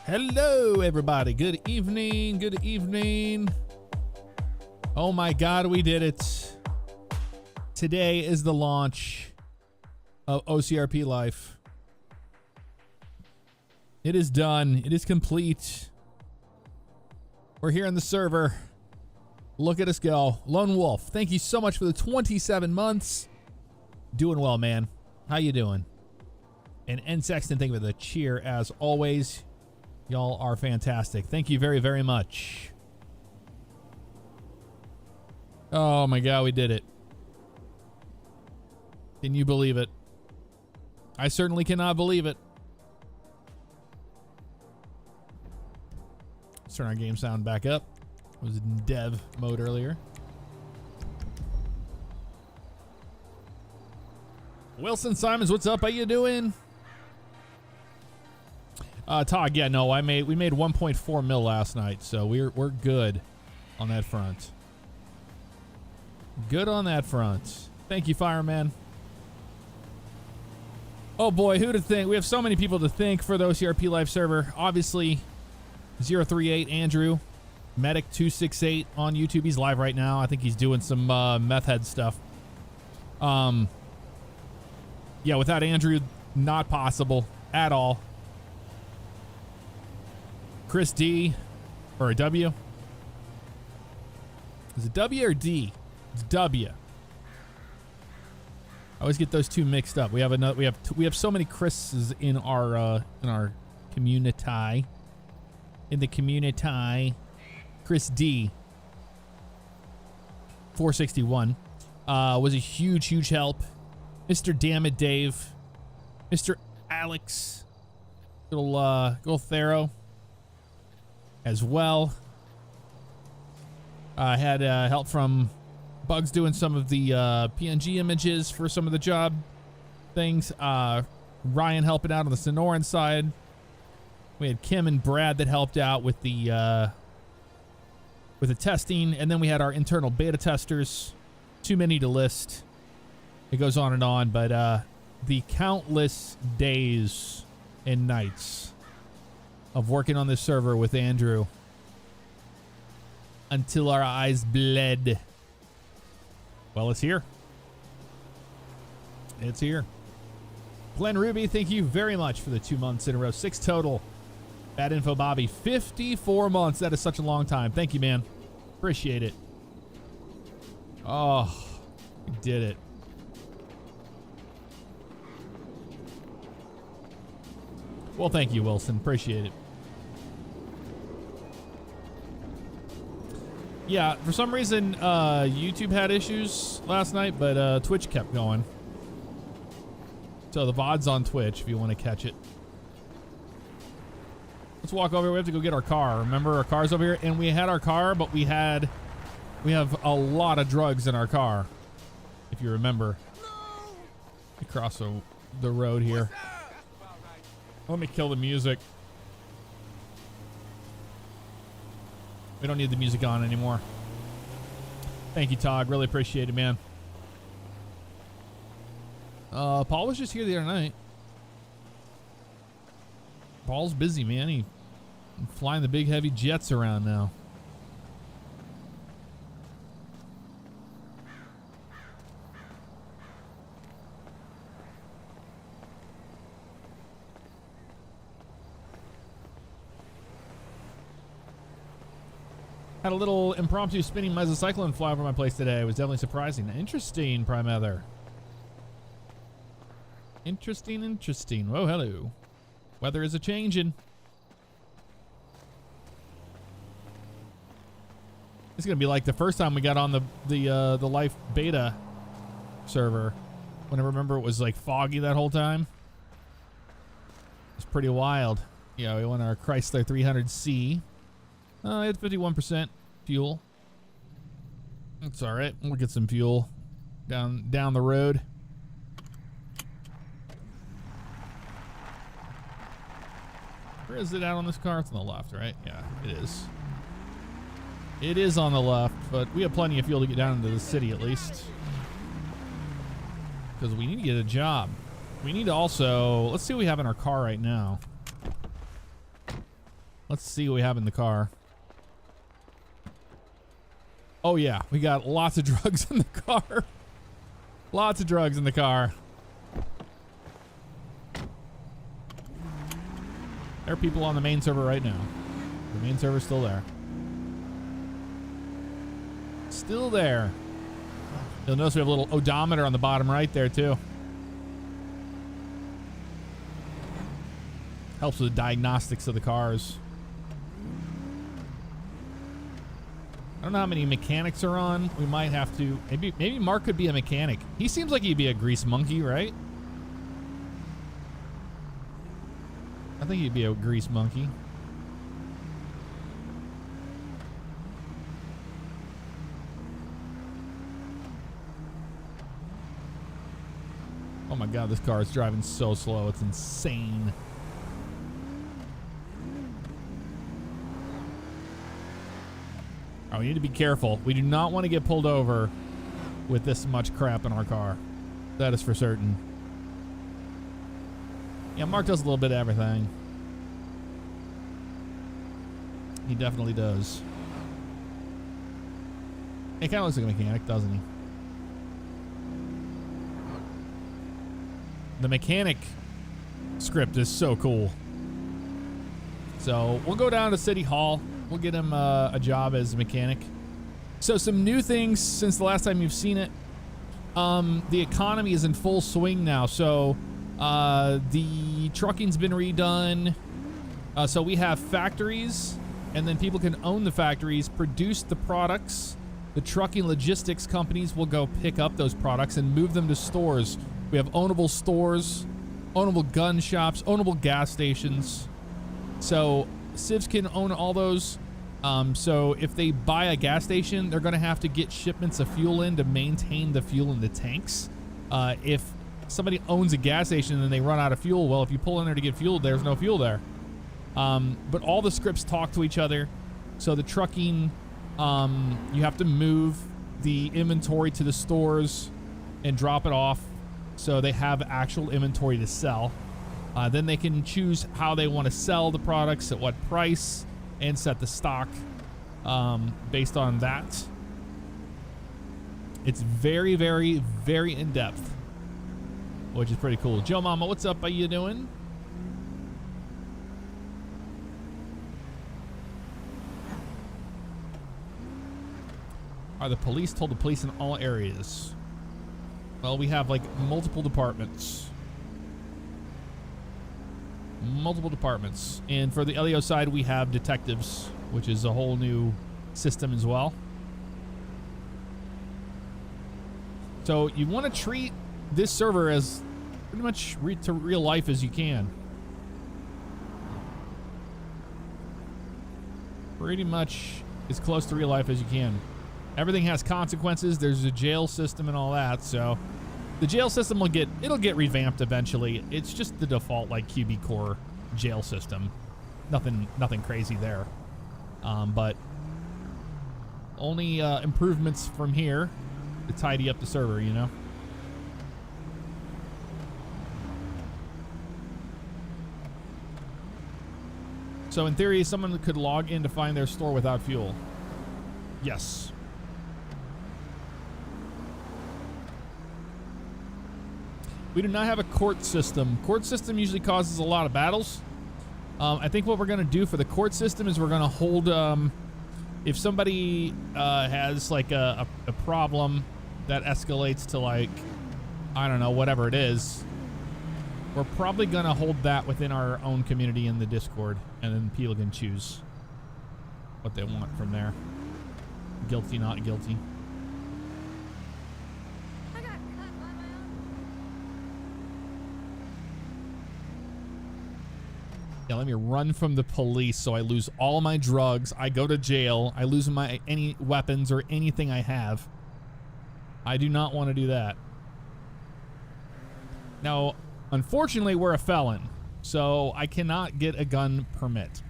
Hello, everybody. Good evening. Good evening. Oh my God, we did it. Today is the launch of OCRP Life. It is done. It is complete. We're here on the server. Look at us go. Lone Wolf, thank you so much for the 27 months. Doing well, man. How you doing? And N Sexton, thank you for the cheer as always. Y'all are fantastic. Thank you very, very much. Oh my God, we did it. Can you believe it? I certainly cannot believe it. Let's turn our game sound back up. It was in dev mode earlier. Wilson Simons, what's up? How you doing? Todd, yeah, no, we made 1.4 mil last night, so we're good on that front. Good on that front. Thank you, Fireman. Oh boy, who'd have think? We have so many people to thank for the OCRP Live server. Obviously, 038 Andrew, Medic 268 on YouTube. He's live right now. I think he's doing some meth head stuff. Yeah, without Andrew, not possible at all. Chris D, or a W. Is it W or D? It's W. I always get those two mixed up. We have another. We have so many Chris's in our community. In the community, Chris D. 461 was a huge help. Mr. Dammit Dave, Mr. Alex, little Thero. As well. I had help from Bugs doing some of the PNG images for some of the job things. Ryan helping out on the Sonoran side. We had Kim and Brad that helped out with the testing, and then we had our internal beta testers. Too many to list. It goes on, but the countless days and nights of working on this server with Andrew until our eyes bled. Well, it's here. It's here. Glenn Ruby, thank you very much for the 2 months in a row. 6 total. Bad info, Bobby. 54 months. That is such a long time. Thank you, man. Appreciate it. Oh, we did it. Well, thank you, Wilson. Appreciate it. Yeah, for some reason, YouTube had issues last night, but Twitch kept going. So the VOD's on Twitch if you want to catch it. Let's walk over. We have to go get our car. Remember, our car's over here, and we had our car, but we have a lot of drugs in our car, if you remember. Across the road here. Let me kill the music. We don't need the music on anymore. Thank you, Todd. Really appreciate it, man. Paul was just here the other night. Paul's busy, man. He's flying the big heavy jets around now. Had a little impromptu spinning mesocyclone fly over my place today. It was definitely surprising. Interesting, Prime Ether. Interesting. Whoa, hello. Weather is a-changing. It's gonna be like the first time we got on the Life beta server. When I remember it was like foggy that whole time. It's pretty wild. Yeah, we went our Chrysler 300C. I had 51% fuel. That's all right. We'll get some fuel down the road. Where is it out on this car? It's on the left, right? Yeah, it is. It is on the left, but we have plenty of fuel to get down into the city at least. Because we need to get a job. We need to also... Let's see what we have in our car right now. Let's see what we have in the car. Oh yeah, we got lots of drugs in the car. Lots of drugs in the car. There are people on the main server right now. The main server's still there. Still there. You'll notice we have a little odometer on the bottom right there too. Helps with the diagnostics of the cars. I don't know how many mechanics are on. We might have to. Maybe Mark could be a mechanic. He seems like he'd be a grease monkey, right? I think he'd be a grease monkey. Oh my god, this car is driving so slow. It's insane. Oh, we need to be careful. We do not want to get pulled over with this much crap in our car. That is for certain. Yeah, Mark does a little bit of everything. He definitely does. He kind of looks like a mechanic, doesn't he? The mechanic script is so cool. So we'll go down to City Hall. We'll get him a job as a mechanic. So some new things since the last time you've seen it. The economy is in full swing now. So the trucking's been redone. So we have factories, and then people can own the factories, produce the products. The trucking logistics companies will go pick up those products and move them to stores. We have ownable stores, ownable gun shops, ownable gas stations. So civs can own all those. So if they buy a gas station, they're going to have to get shipments of fuel in to maintain the fuel in the tanks. If somebody owns a gas station and they run out of fuel, well, if you pull in there to get fuel, there's no fuel there. But all the scripts talk to each other. So the trucking, you have to move the inventory to the stores and drop it off so they have actual inventory to sell. Then they can choose how they want to sell the products, at what price, and set the stock based on that. It's very, very, very in-depth, which is pretty cool. Joe Mama, what's up? How you doing? Are the police told the police in all areas? Well, we have like multiple departments. Multiple departments. And for the LEO side, we have detectives, which is a whole new system as well. So you want to treat this server as pretty much to real life as you can. Pretty much as close to real life as you can. Everything has consequences. There's a jail system and all that. So the jail system it'll get revamped eventually. It's just the default like QB Core jail system. Nothing crazy there. But only improvements from here to tidy up the server, you know. So in theory, someone could log in to find their store without fuel. Yes. We do not have a court system. Court system usually causes a lot of battles. I think what we're going to do for the court system is we're going to hold, if somebody has like a problem that escalates to like, I don't know, whatever it is, we're probably going to hold that within our own community in the Discord, and then people can choose what they want from there. Guilty, not guilty. Yeah, let me run from the police so I lose all my drugs. I go to jail. I lose any weapons or anything I have. I do not want to do that. Now, unfortunately, we're a felon, so I cannot get a gun permit.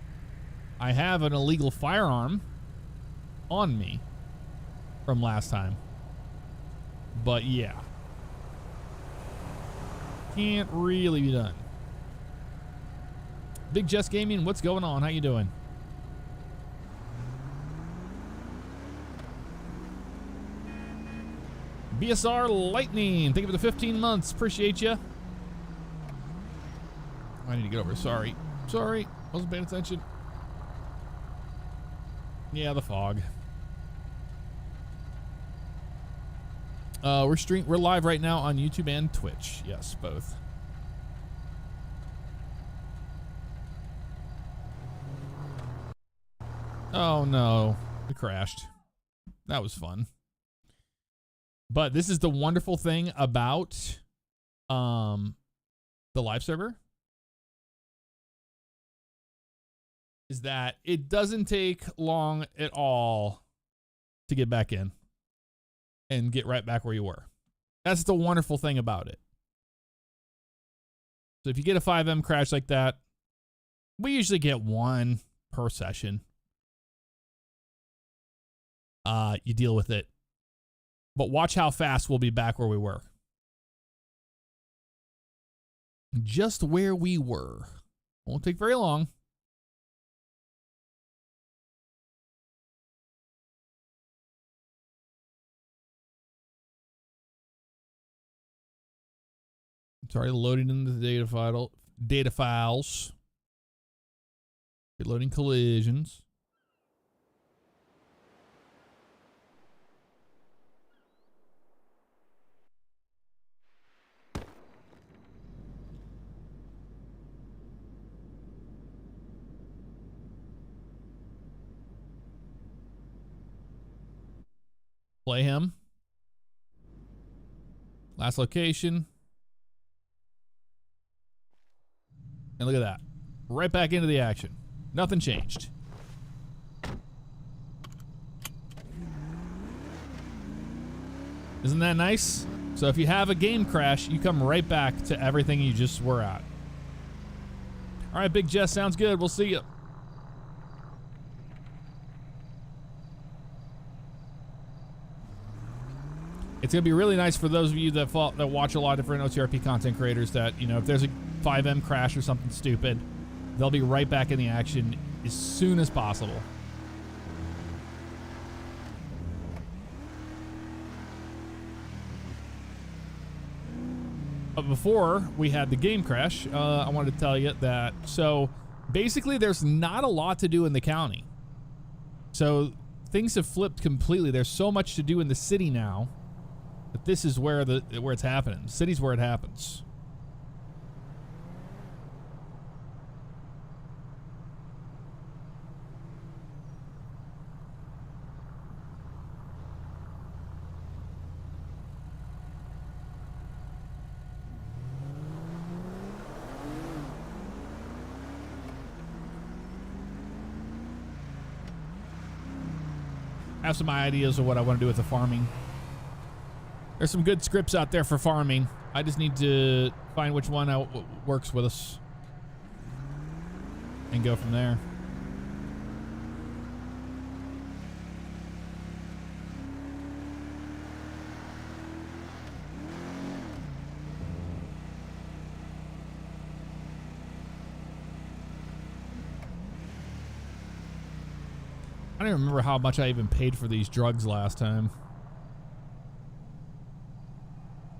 I have an illegal firearm on me from last time. But yeah. Can't really be done. Big Jess Gaming, what's going on? How you doing? BSR Lightning, thank you for the 15 months. Appreciate you. I need to get over. Sorry. Wasn't paying attention. Yeah, the fog. We're live right now on YouTube and Twitch. Yes, both. Oh no, we crashed. That was fun. But this is the wonderful thing about the live server, is that it doesn't take long at all to get back in and get right back where you were. That's the wonderful thing about it. So if you get a 5M crash like that, we usually get one per session. You deal with it. But watch how fast we'll be back where we were. Just where we were. Won't take very long. Sorry, loading in the data files. You're loading collisions. Play him. Last location. And look at that. Right back into the action. Nothing changed. Isn't that nice? So if you have a game crash, you come right back to everything you just were at. All right, Big Jess, sounds good. We'll see you. It's going to be really nice for those of you that watch a lot of different OCRP content creators that, you know, if there's a 5M crash or something stupid, they'll be right back in the action as soon as possible. But before we had the game crash, I wanted to tell you that, so basically there's not a lot to do in the county. So things have flipped completely. There's so much to do in the city now. But this is where it's happening. The city's where it happens. I have some ideas of what I want to do with the farming. There's some good scripts out there for farming. I just need to find which one works with us and go from there. I don't even remember how much I even paid for these drugs last time.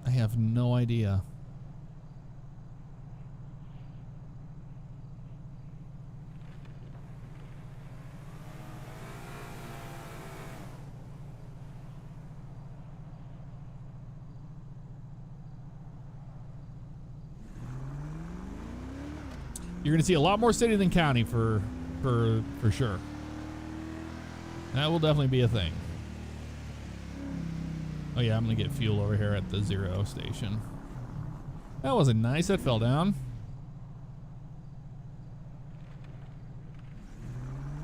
I have no idea. You're going to see a lot more city than county for sure. That will definitely be a thing. Oh yeah, I'm gonna get fuel over here at the 0 station. That wasn't nice, that fell down.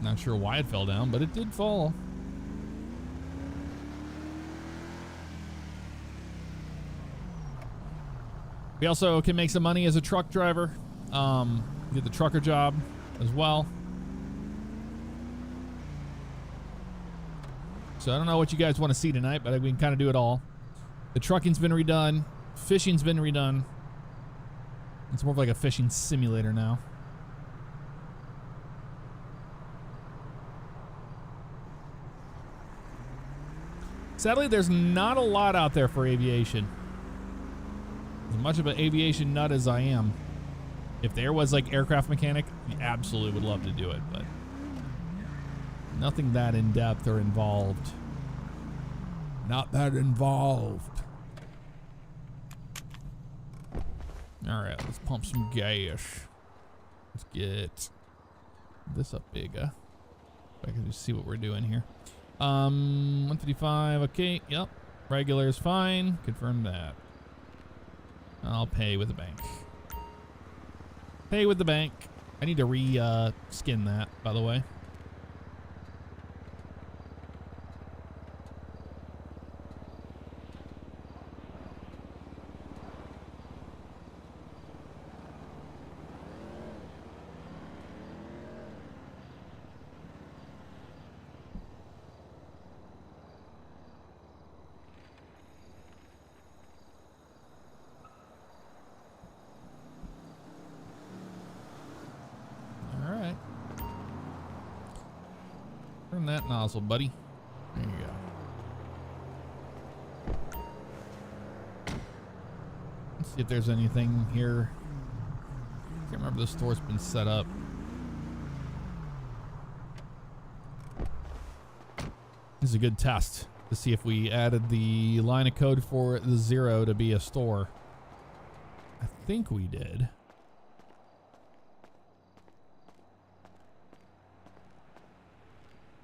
Not sure why it fell down, but it did fall. We also can make some money as a truck driver. Get the trucker job as well. So I don't know what you guys want to see tonight, but we can kind of do it all. The trucking's been redone. Fishing's been redone. It's more of like a fishing simulator now. Sadly, there's not a lot out there for aviation. As much of an aviation nut as I am, if there was like aircraft mechanic, we absolutely would love to do it, but nothing that in depth or involved. Not that involved. All right, let's pump some gas. Let's get this up bigger. I can just see what we're doing here. 155. Okay. Yep. Regular is fine. Confirm that. I'll pay with the bank. Pay with the bank. I need to skin that, by the way. Turn that nozzle, buddy. There you go. Let's see if there's anything here. Can't remember if the store's been set up. This is a good test to see if we added the line of code for the 0 to be a store. I think we did.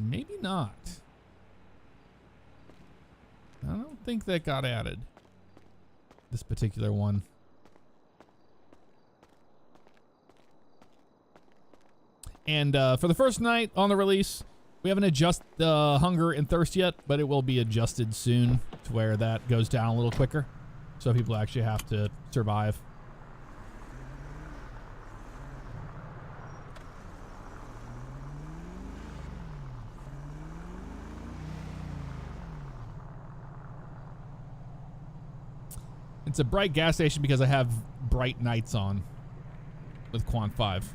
Maybe not. I don't think that got added. This particular one. And for the first night on the release, we haven't adjusted hunger and thirst yet, but it will be adjusted soon to where that goes down a little quicker. So people actually have to survive. It's a bright gas station because I have bright nights on with Quant 5.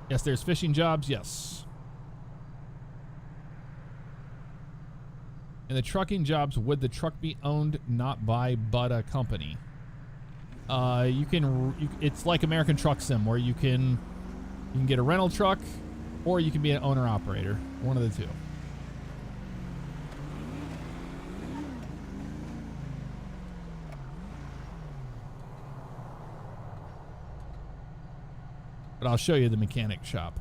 Yes, there's fishing jobs. Yes. And the trucking jobs, would the truck be owned not by but a company? It's like American Truck Sim where you can get a rental truck or you can be an owner operator. One of the two. But I'll show you the mechanic shop.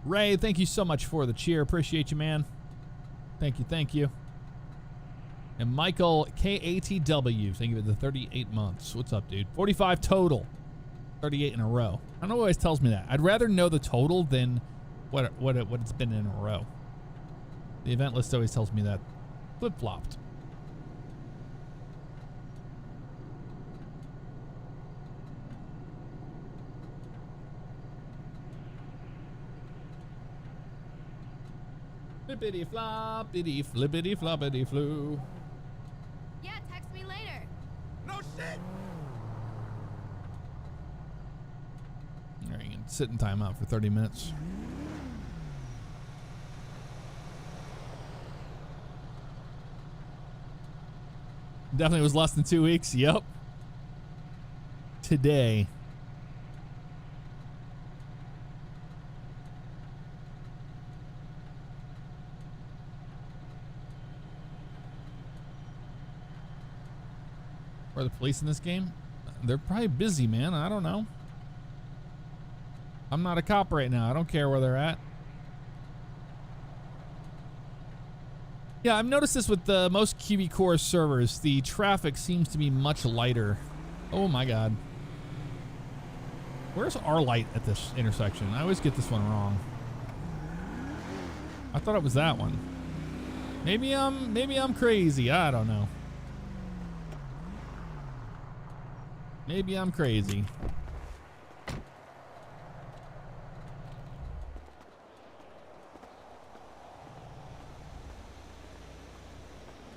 Ray, thank you so much for the cheer. Appreciate you, man. Thank you, thank you. And Michael KATW, thank you for the 38 months. What's up, dude? 45 total. 38 in a row. I don't know what always tells me that. I'd rather know the total than what it's been in a row. The event list always tells me that. Flip-flopped. Flippity floppity flippity floppity flu. Yeah, text me later. No shit. All right, you can sit in timeout for 30 minutes. Definitely was less than 2 weeks. Yep. Today. Are the police in this game? They're probably busy, man. I don't know. I'm not a cop right now. I don't care where they're at. Yeah, I've noticed this with most QB Core servers. The traffic seems to be much lighter. Oh my god. Where's our light at this intersection? I always get this one wrong. I thought it was that one. Maybe I'm crazy. I don't know. Maybe I'm crazy.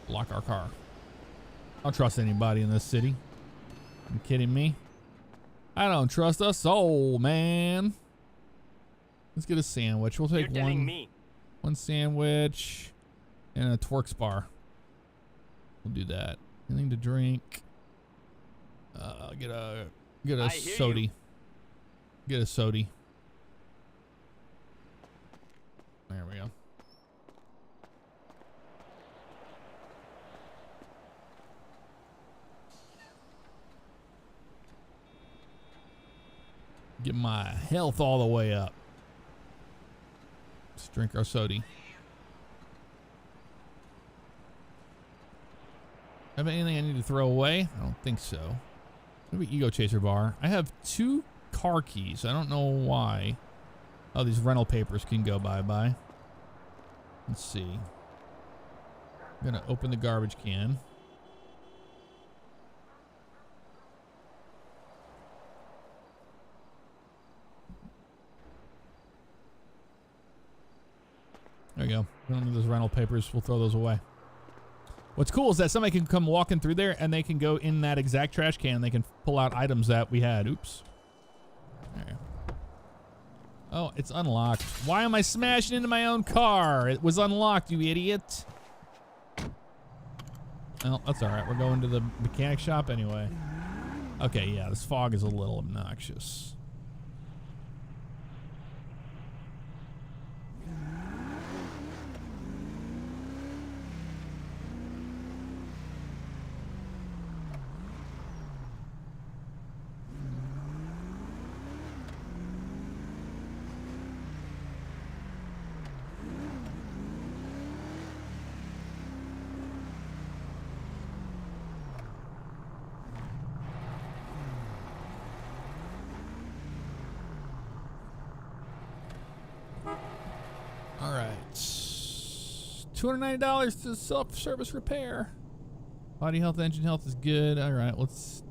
Lock our car. I don't trust anybody in this city. Are you kidding me? I don't trust a soul, man. Let's get a sandwich. We'll take You're telling me. one sandwich and a Twerks bar. We'll do that. Anything to drink? Get a sody. Get a sody. There we go. Get my health all the way up. Let's drink our sody. Have anything I need to throw away? I don't think so. Maybe Ego Chaser bar. I have 2 car keys. I don't know why. Oh, these rental papers can go bye-bye. Let's see. I'm gonna open the garbage can. There we go. We don't need those rental papers. We'll throw those away. What's cool is that somebody can come walking through there and they can go in that exact trash can. They can pull out items that we had. Oops. There. Oh, it's unlocked. Why am I smashing into my own car? It was unlocked, you idiot. Well, that's all right. We're going to the mechanic shop anyway. Okay, yeah, this fog is a little obnoxious. All right, $290 to self-service repair. Body health, engine health is good. All right, let's.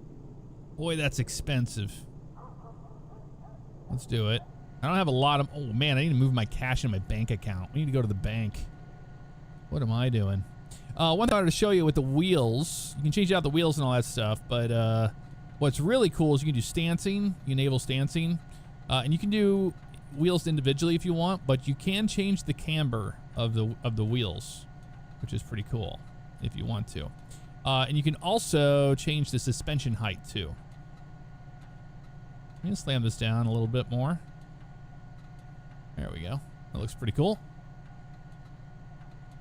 Boy, that's expensive. Let's do it. I don't have a lot of. Oh man, I need to move my cash in my bank account. We need to go to the bank. What am I doing? One thing I wanted to show you with the wheels. You can change out the wheels and all that stuff, but what's really cool is you can do stancing. You enable stancing, and you can do wheels individually if you want, but you can change the camber of the wheels, which is pretty cool if you want to. And you can also change the suspension height too. I'm gonna slam this down a little bit more. There we go. That looks pretty cool.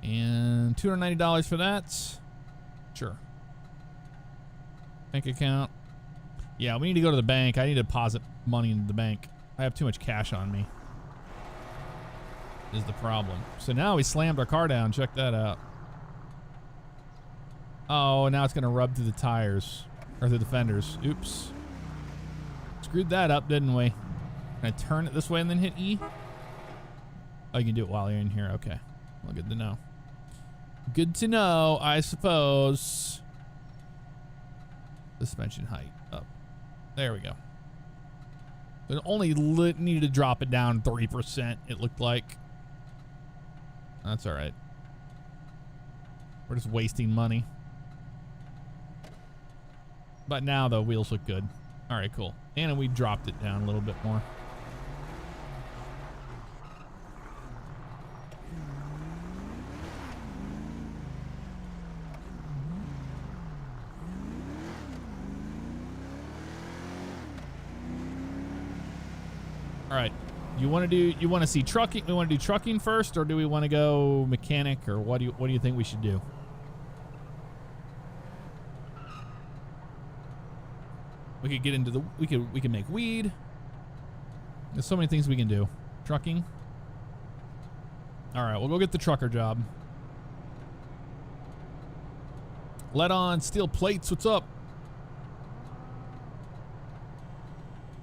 And $290 for that. Sure. Bank account. Yeah, we need to go to the bank. I need to deposit money into the bank. I have too much cash on me. Is the problem. So now we slammed our car down. Check that out. Oh, now it's going to rub through the tires. Or through the fenders. Oops. Screwed that up, didn't we? Can I turn it this way and then hit E? Oh, you can do it while you're in here. Okay. Well, good to know. Good to know, I suppose. Suspension height up. There we go. It only needed to drop it down 3%, it looked like. That's all right. We're just wasting money. But now the wheels look good. All right, cool. And we dropped it down a little bit more. All right. You want to see trucking? We want to do trucking first, or do we want to go mechanic, or what do you think we should do? We could get into the we could make weed. There's so many things we can do. Trucking. All right, we'll go get the trucker job. Let on steel plates. What's up?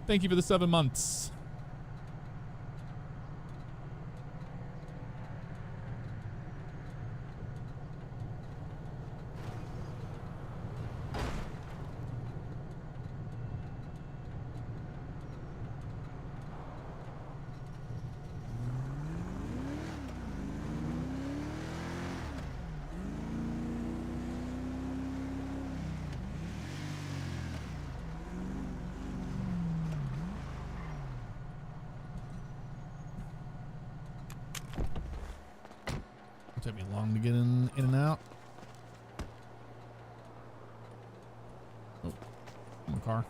Thank you for the 7 months. Take me long to get in and out. Oh, in the car.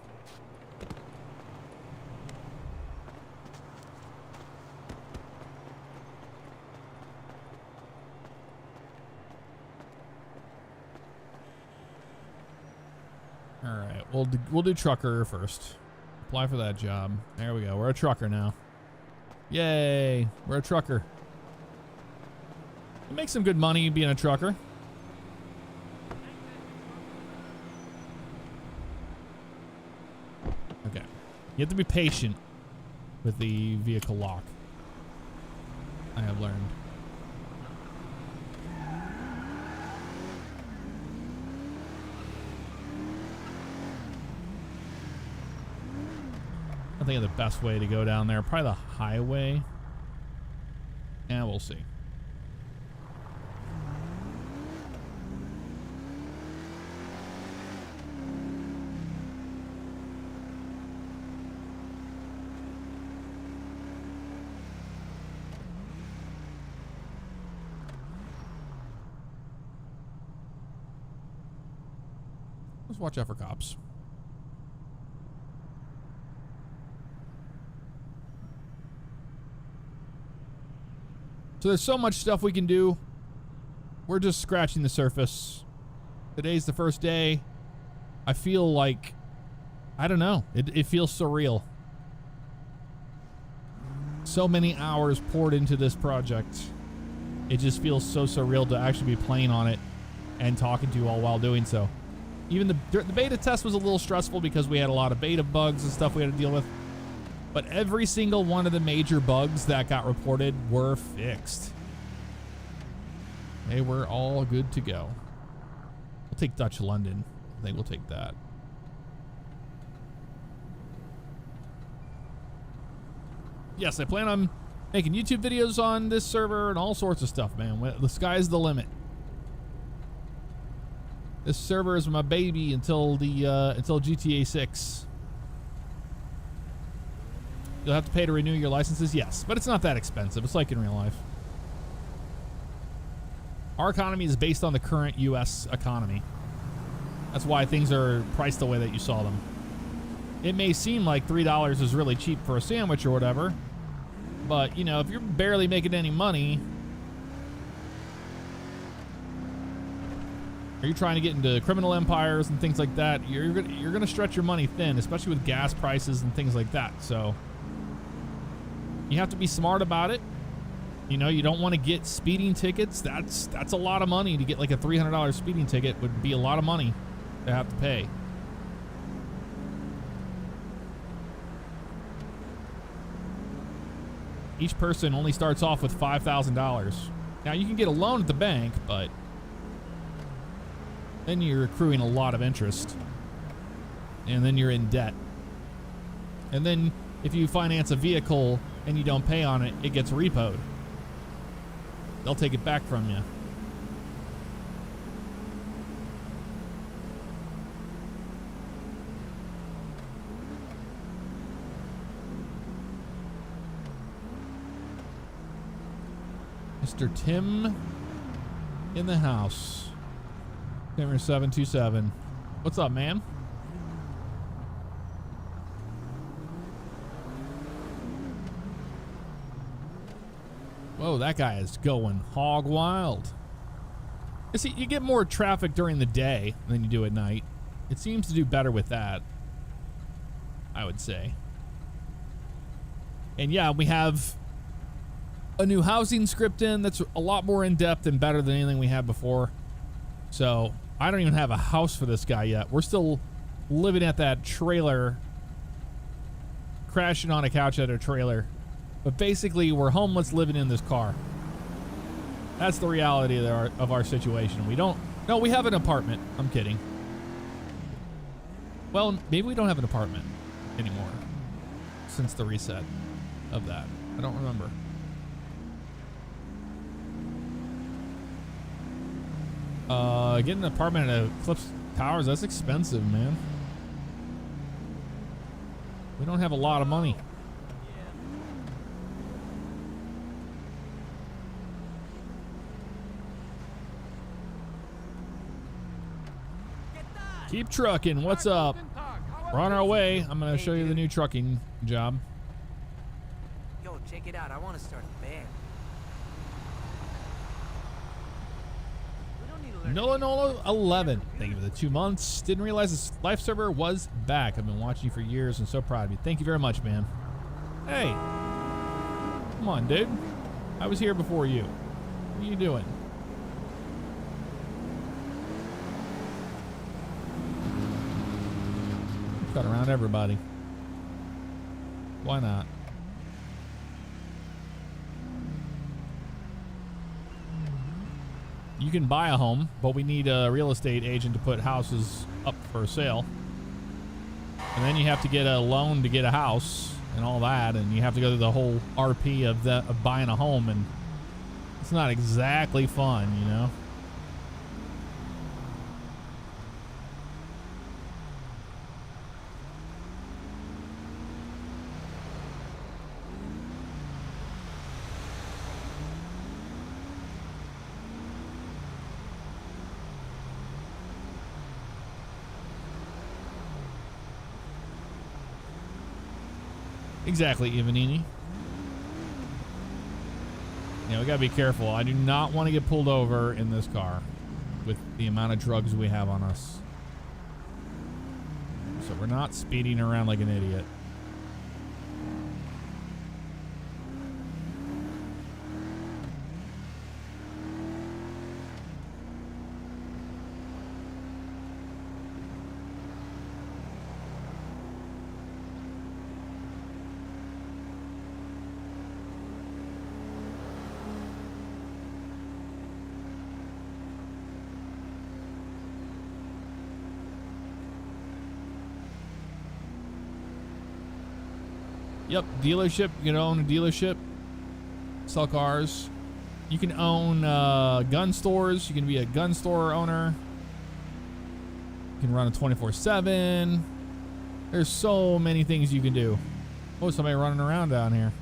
All right, we'll do trucker first. Apply for that job. There we go. We're a trucker now. Yay, we're a trucker. You make some good money being a trucker. Okay. You have to be patient with the vehicle lock. I have learned. I think of the best way to go down there. Probably the highway. Yeah, we'll see. Let's watch out for cops. So there's so much stuff we can do. We're just scratching the surface. Today's the first day. I feel like, I don't know. It feels surreal. So many hours poured into this project. It just feels so surreal to actually be playing on it and talking to you all while doing so. Even the beta test was a little stressful because we had a lot of beta bugs and stuff we had to deal with. But every single one of the major bugs that got reported were fixed. They were all good to go. We'll take Dutch London. I think we'll take that. Yes, I plan on making YouTube videos on this server and all sorts of stuff, man. The sky's the limit. This server is my baby until GTA 6. You'll have to pay to renew your licenses, yes, but it's not that expensive. It's like in real life. Our economy is based on the current U.S. economy. That's why things are priced the way that you saw them. It may seem like $3 is really cheap for a sandwich or whatever, but you know, if you're barely making any money, or you're trying to get into criminal empires and things like that, you're gonna stretch your money thin, especially with gas prices and things like that. So you have to be smart about it. You know, you don't want to get speeding tickets. That's a lot of money to get. Like a $300 speeding ticket would be a lot of money to have to pay. Each person only starts off with $5,000. Now you can get a loan at the bank, but then you're accruing a lot of interest, and then you're in debt. And then if you finance a vehicle and you don't pay on it, it gets repoed. They'll take it back from you. Mr. Tim in the house. Camera 727. What's up, man? Whoa, that guy is going hog wild. You see, you get more traffic during the day than you do at night. It seems to do better with that, I would say. And yeah, we have a new housing script in that's a lot more in-depth and better than anything we had before. So I don't even have a house for this guy yet. We're still living at that trailer, crashing on a couch at a trailer. But basically, we're homeless living in this car. That's the reality of our situation. We don't... No, we have an apartment. I'm kidding. Well, maybe we don't have an apartment anymore since the reset of that. I don't remember. Getting an apartment at Eclipse Towers, that's expensive, man. We don't have a lot of money. Keep trucking. What's up? We're on our way. I'm gonna show you the new trucking job. Yo, check it out. I want to start a band. We don't need to learn. Nola Nola 11. Thank you for the 2 months. Didn't realize this live server was back. I've been watching you for years and so proud of you. Thank you very much, man. Hey. Come on, dude. I was here before you. What are you doing? Cut around everybody. Why not? You can buy a home, but we need a real estate agent to put houses up for sale. And then you have to get a loan to get a house and all that, and you have to go through the whole RP of buying a home, and it's not exactly fun, you know? Exactly, Ivanini. Yeah, we gotta be careful. I do not want to get pulled over in this car with the amount of drugs we have on us. So we're not speeding around like an idiot. Yep, dealership. You can own a dealership, sell cars. You can own gun stores. You can be a gun store owner. You can run a 24/7. There's so many things you can do. Oh, somebody running around down here.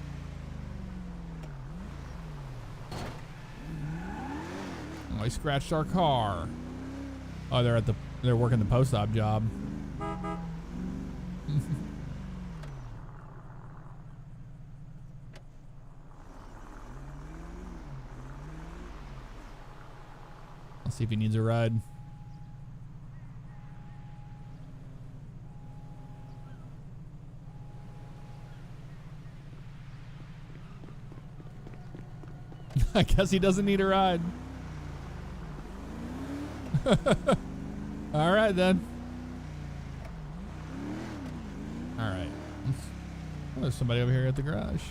Oh, he scratched our car. Oh, they're working the post-op job. Let's see if he needs a ride. I guess he doesn't need a ride. All right, then. All right. Oh, there's somebody over here at the garage.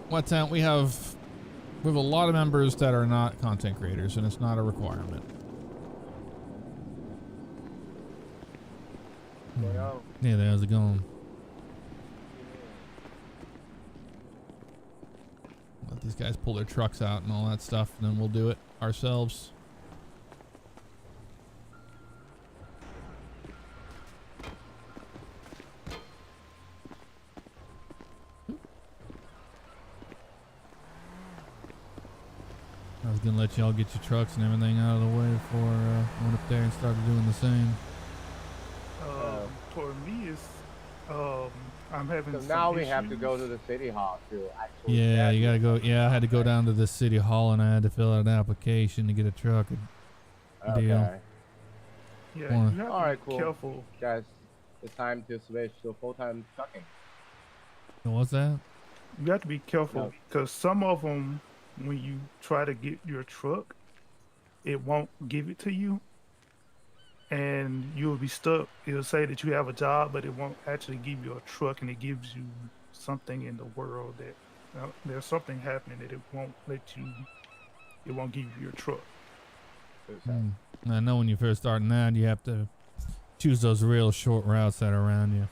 What town? We have a lot of members that are not content creators, and it's not a requirement. Yeah, how's it going? Let these guys pull their trucks out and all that stuff, and then we'll do it ourselves. I was gonna let y'all get your trucks and everything out of the way before I went up there and started doing the same. For me, it's I'm having. So some now we issues. have to go to the city hall to actually. Yeah, you gotta go. schedule. Yeah, I had to go down to the city hall and I had to fill out an application to get a truck. Okay. deal. Yeah, Or- you have to All right, be cool. careful. Guys, it's time to switch to full-time trucking. So what's that? You have to be careful No. because some of them, when you try to get your truck, it won't give it to you, and you'll be stuck. It'll say that you have a job, but it won't actually give you a truck, and it gives you something in the world that there's something happening that it won't let you. It won't give you your truck. I know when you're first starting out, you have to choose those real short routes that are around you.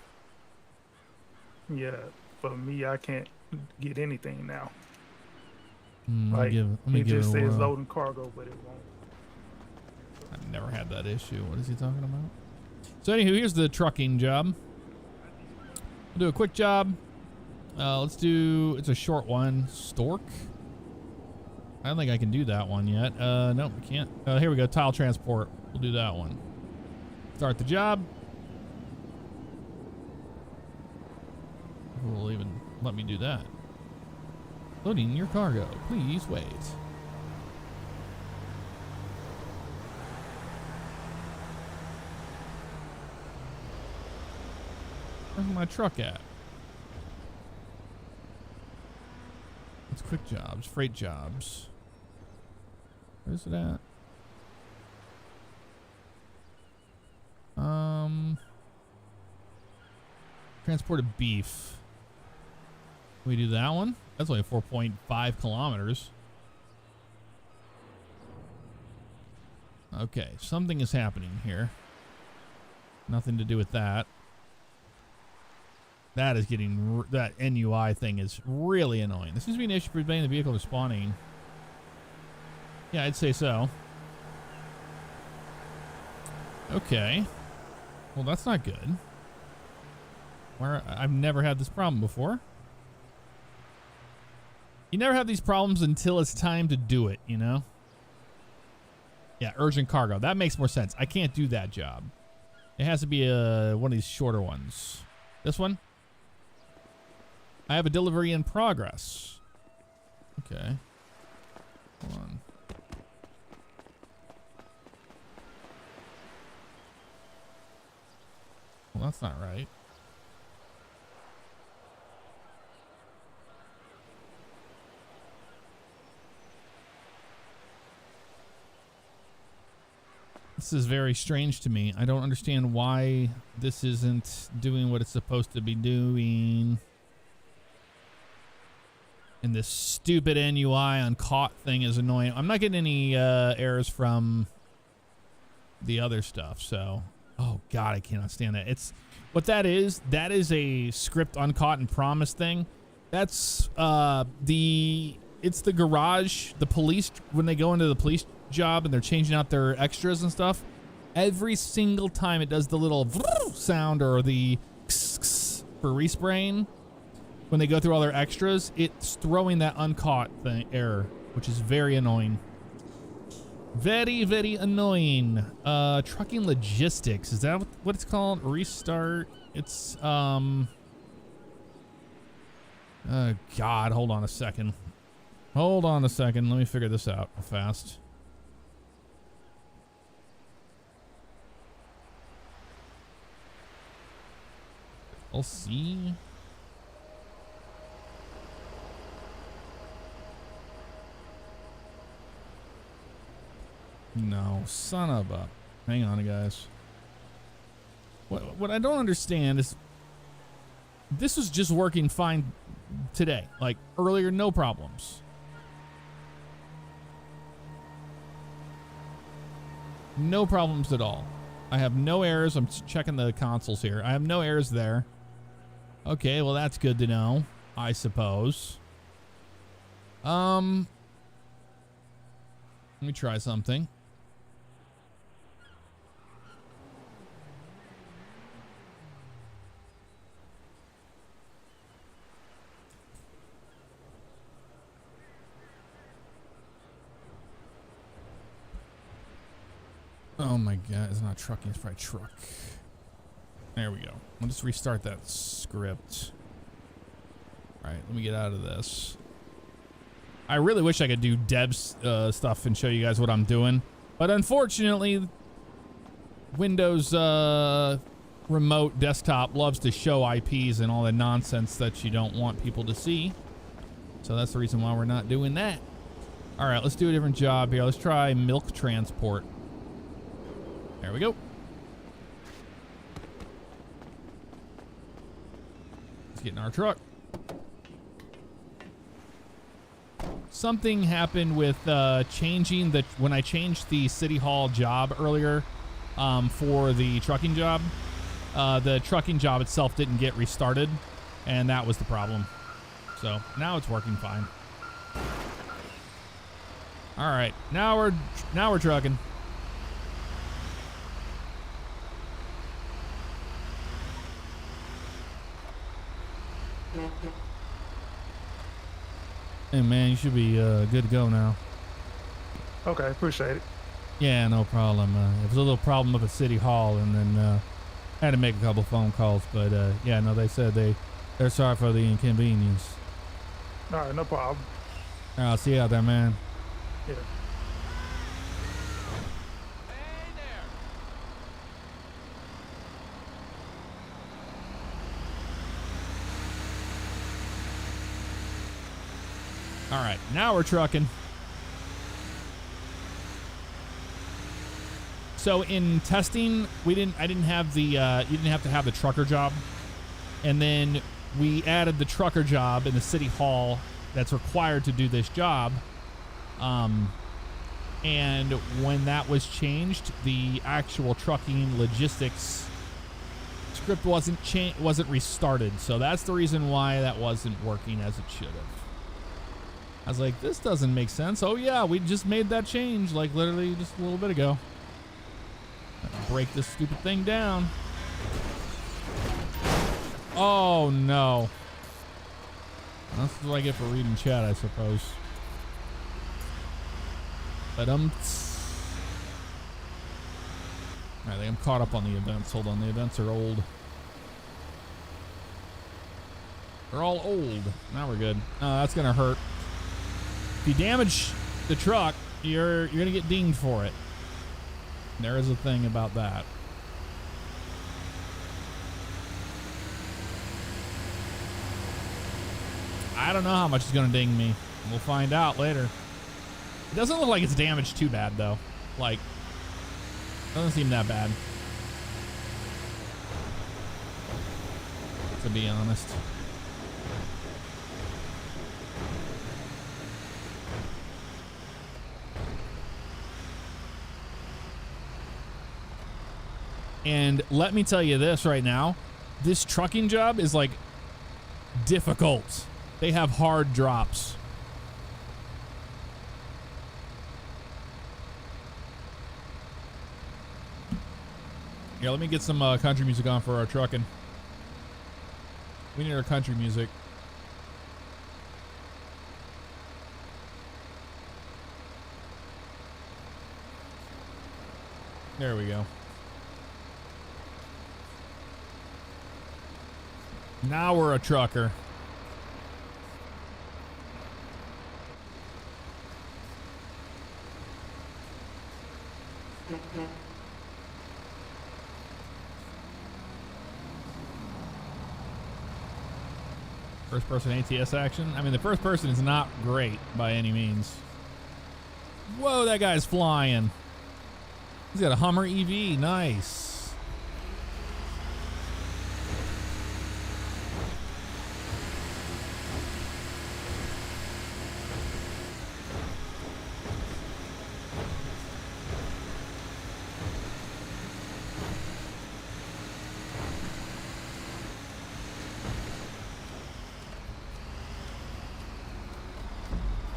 Yeah, for me, I can't get anything now. Let me It give just it a says whirl. loading cargo, but it won't. I've never had that issue. What is he talking about? So anywho, here's the trucking job. We'll do a quick job. Let's do, it's a short one. Stork. I don't think I can do that one yet. Nope, we can't. Here we go. Tile transport. We'll do that one. Start the job. Who will even let me do that? Loading your cargo. Please wait. Where's my truck at? It's quick jobs, freight jobs. Where's it at? Transported beef. Can we do that one? That's only 4.5 kilometers. Okay, something is happening here. Nothing to do with that. That is getting, that NUI thing is really annoying. This seems to be an issue preventing the vehicle from spawning. Yeah, I'd say so. Okay. Well, that's not good. Where I've never had this problem before. You never have these problems until it's time to do it, you know? Yeah, urgent cargo. That makes more sense. I can't do that job. It has to be one of these shorter ones. This one? I have a delivery in progress. Okay. Hold on. Well, that's not right. This is very strange to me. I don't understand why this isn't doing what it's supposed to be doing. And this stupid NUI on caught thing is annoying. I'm not getting any errors from the other stuff, so... Oh, God, I cannot stand that. It's... What that is a script uncaught and promise thing. That's it's the garage, the police, when they go into the police job and they're changing out their extras and stuff. Every single time it does the little sound or the for respraying, when they go through all their extras, it's throwing that uncaught thing error, which is very annoying. Very, very annoying. Trucking logistics. Is that what it's called? Restart. It's, oh, God. Hold on a second. Hold on a second. Let me figure this out fast. I'll see. No, son of a... Hang on, guys. What I don't understand is... This was just working fine today. Like, earlier, no problems. No problems at all. I have no errors. I'm checking the consoles here. I have no errors there. Okay, well, that's good to know, I suppose. Let me try something. Oh my God, it's not trucking, it's probably truck. There we go. I'll just restart that script. All right, let me get out of this. I really wish I could do Deb's stuff and show you guys what I'm doing. But unfortunately, Windows remote desktop loves to show IPs and all the nonsense that you don't want people to see. So that's the reason why we're not doing that. All right, let's do a different job here. Let's try milk transport. There we go. Let's get in our truck. Something happened with changing the... When I changed the City Hall job earlier for the trucking job itself didn't get restarted. and that was the problem. So now it's working fine. All right, now we're trucking. Hey man, you should be good to go now. Okay, appreciate it. Yeah, no problem. It was a little problem up at City Hall, and then I had to make a couple phone calls. But yeah, no, they said they're sorry for the inconvenience. All right, no problem. All right, I'll see you out there, man. Yeah. All right, now we're trucking. So in testing, I didn't have the, you didn't have to have the trucker job. And then we added the trucker job in the City Hall that's required to do this job. And when that was changed, the actual trucking logistics script wasn't restarted. So that's the reason why that wasn't working as it should have. I was like, this doesn't make sense. Oh yeah, we just made that change like literally just a little bit ago. Break this stupid thing down. Oh no. That's what I get for reading chat, I suppose. But Alright, I think I'm caught up on the events. Hold on, the events are old. They're all old. Now we're good. That's gonna hurt. If you damage the truck, you're gonna get dinged for it. There is a thing about that. I don't know how much it's gonna ding me. We'll find out later. It doesn't look like it's damaged too bad though. Like, doesn't seem that bad, to be honest. And let me tell you this right now, this trucking job is like difficult. They have hard drops. Yeah, let me get some country music on for our trucking. We need our country music. There we go. Now we're a trucker. First person ATS action. I mean, the first person is not great by any means. Whoa, that guy's flying. He's got a Hummer EV. Nice.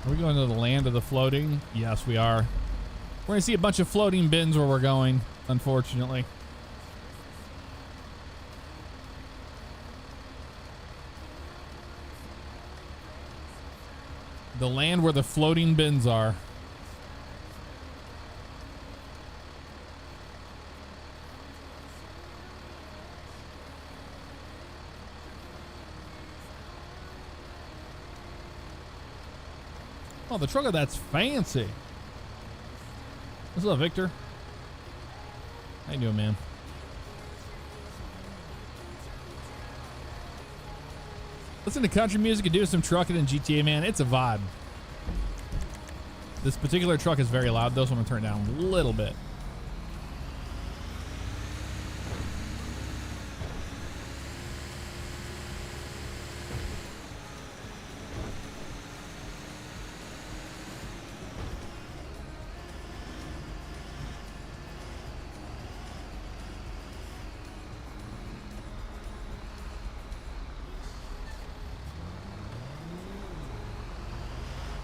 Are we going to the land of the floating? Yes, we are. We're going to see a bunch of floating bins where we're going, unfortunately. The land where the floating bins are. Oh, the trucker, that's fancy. What's up, Victor? How you doing, man? Listen to country music and do some trucking in GTA, man. It's a vibe. This particular truck is very loud, though, so I'm gonna turn it down a little bit.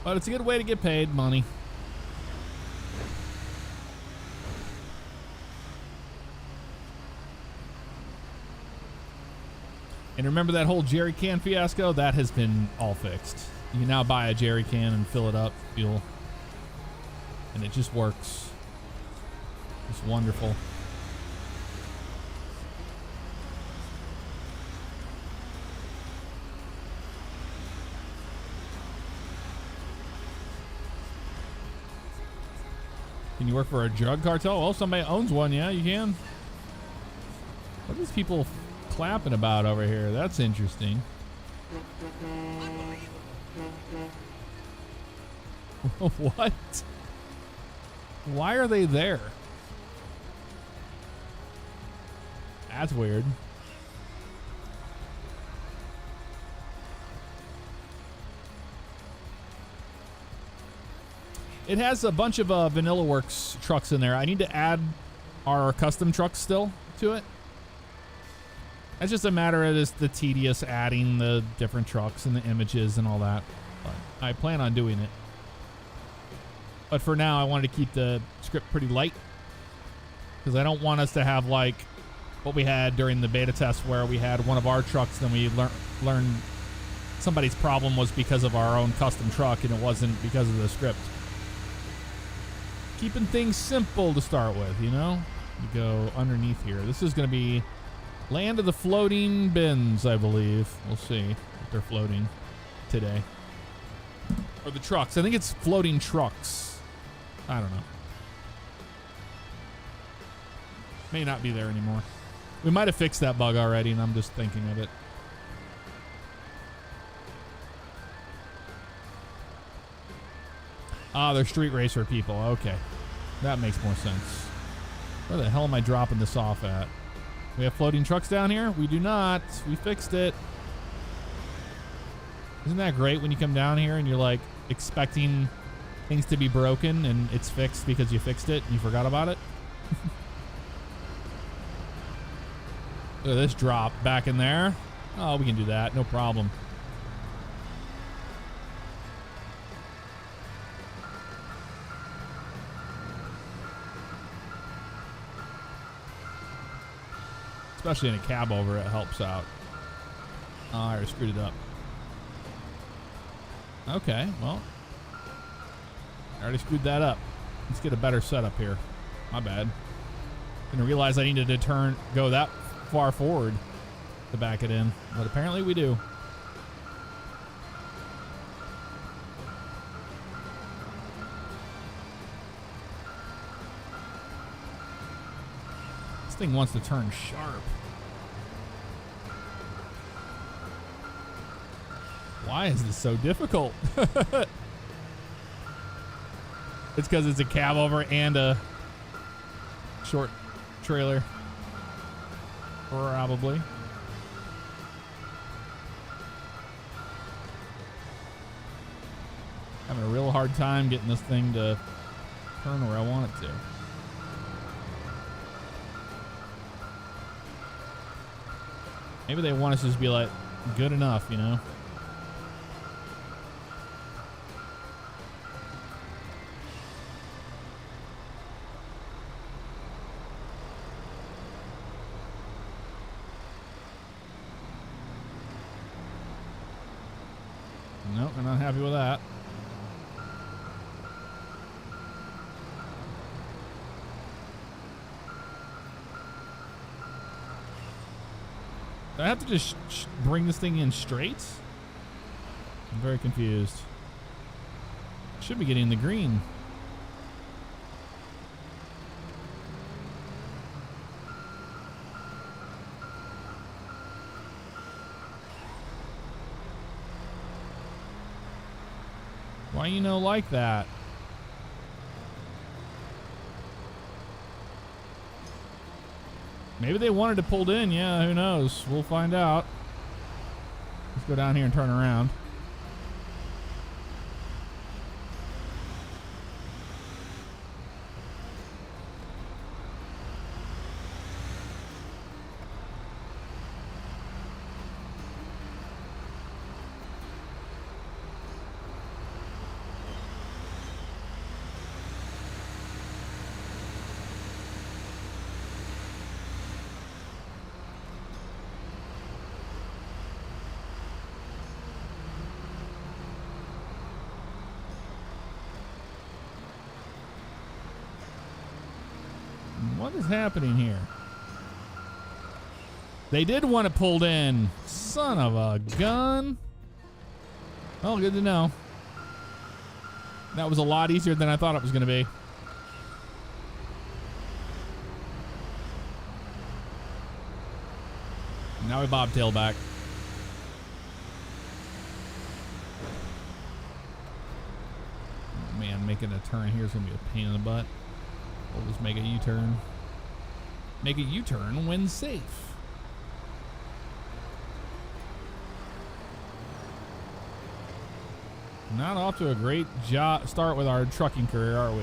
But it's a good way to get paid money. And remember that whole jerry can fiasco? That has been all fixed. You can now buy a jerry can and fill it up, fuel. And it just works. It's wonderful. Can you work for a drug cartel? Well, somebody owns one. Yeah, you can. What are these people clapping about over here? That's interesting. What? Why are they there? That's weird. It has a bunch of Vanilla Works trucks in there. I need to add our custom trucks still to it. It's just a matter of just the tedious adding the different trucks and the images and all that. But I plan on doing it. But for now, I wanted to keep the script pretty light. Because I don't want us to have like what we had during the beta test where we had one of our trucks, then we learned somebody's problem was because of our own custom truck and it wasn't because of the script. Keeping things simple to start with, you know? You go underneath here. This is going to be Land of the Floating Bins, I believe. We'll see if they're floating today. Or the trucks. I think it's floating trucks. I don't know. May not be there anymore. We might have fixed that bug already, and I'm just thinking of it. Ah, they're street racer people. Okay. That makes more sense. Where the hell am I dropping this off at? We have floating trucks down here? We do not. We fixed it. Isn't that great when you come down here and you're like expecting things to be broken and it's fixed because you fixed it and you forgot about it? Look at this drop back in there. Oh, we can do that. No problem. Especially in a cab over, it helps out. Oh, I already screwed it up. Okay, well. I already screwed that up. Let's get a better setup here. My bad. Didn't realize I needed to go that far forward to back it in. But apparently we do. This thing wants to turn sharp. Why is this so difficult? It's because it's a cab over and a short trailer. Probably. Having a real hard time getting this thing to turn where I want it to. Maybe they want us to just be like, good enough, you know? Nope, we're not happy with that. Do I have to just bring this thing in straight? I'm very confused. Should be getting the green. Why you know like that? Maybe they wanted to pull in. Yeah, who knows? We'll find out. Let's go down here and turn around. What is happening here? They did want it pulled in. Son of a gun. Well, good to know. That was a lot easier than I thought it was going to be. Now we bobtail back. Oh man, making a turn here is going to be a pain in the butt. We'll just make a U-turn. Make a U-turn when safe. Not off to a great start with our trucking career, are we?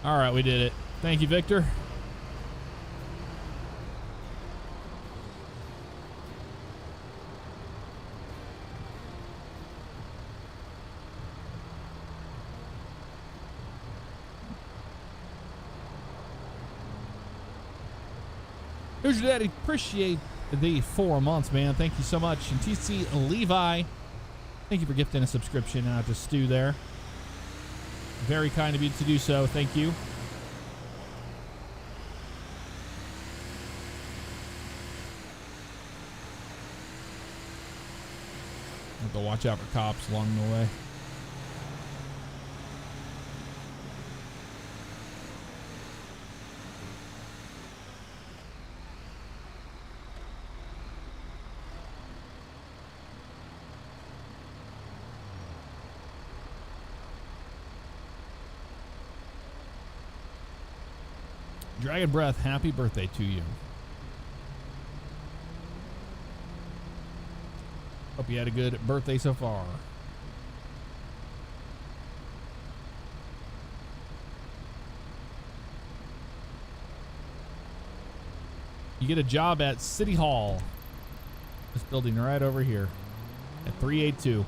All right, we did it. Thank you, Victor. Here's your daddy. Appreciate the 4 months, man. Thank you so much. And TC Levi, thank you for gifting a subscription out to Stu there. Very kind of you to do so. Thank you. Have to watch out for cops along the way. Dragon Breath, happy birthday to you. Hope you had a good birthday so far. You get a job at City Hall. This building right over here at 382.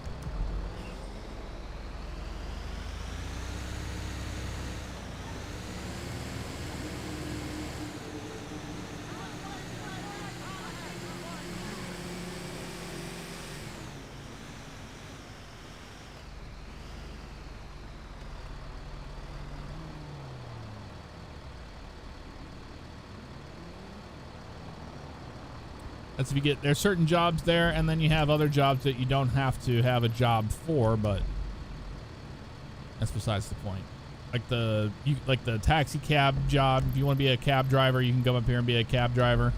That's if you get, there's certain jobs there, and then you have other jobs that you don't have to have a job for, but that's besides the point. Like the taxi cab job. If you want to be a cab driver, you can come up here and be a cab driver.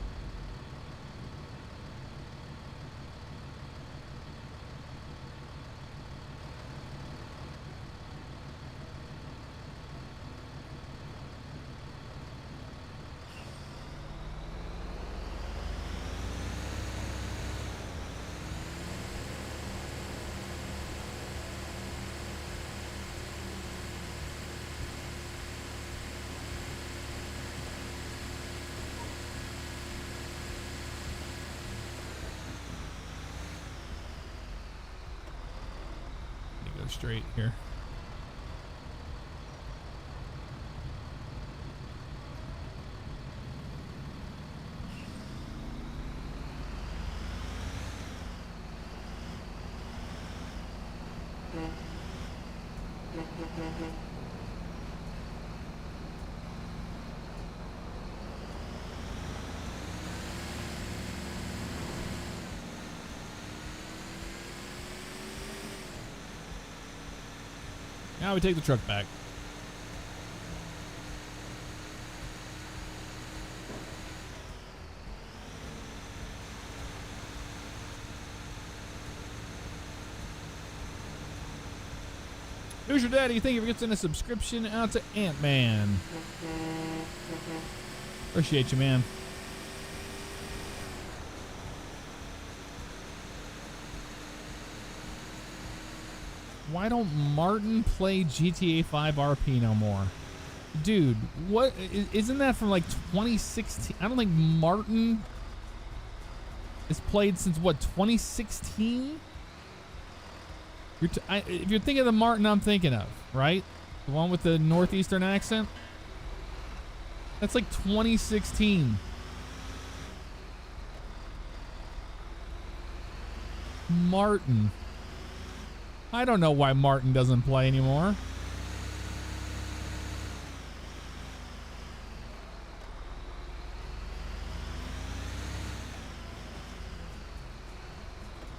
Straight here. Now we take the truck back. Who's your daddy? Thank you for getting a subscription out to Ant-Man. Appreciate you, man. Why don't Martin play GTA 5 RP no more? Dude, what? Isn't that from like 2016? I don't think Martin is played since what, 2016? If you're thinking of the Martin I'm thinking of, right? The one with the northeastern accent? That's like 2016. Martin. I don't know why Martin doesn't play anymore.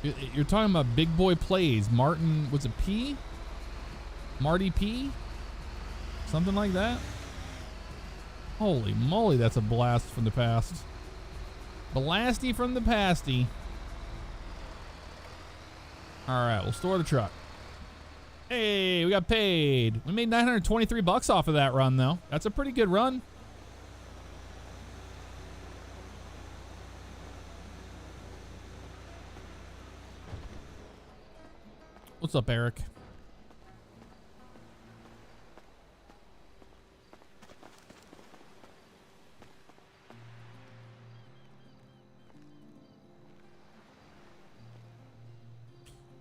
You're talking about big boy plays. Martin, was it P? Marty P? Something like that? Holy moly, that's a blast from the past. Blasty from the pasty. Alright, we'll store the truck. Hey, we got paid. We made 923 bucks off of that run, though. That's a pretty good run. What's up, Eric?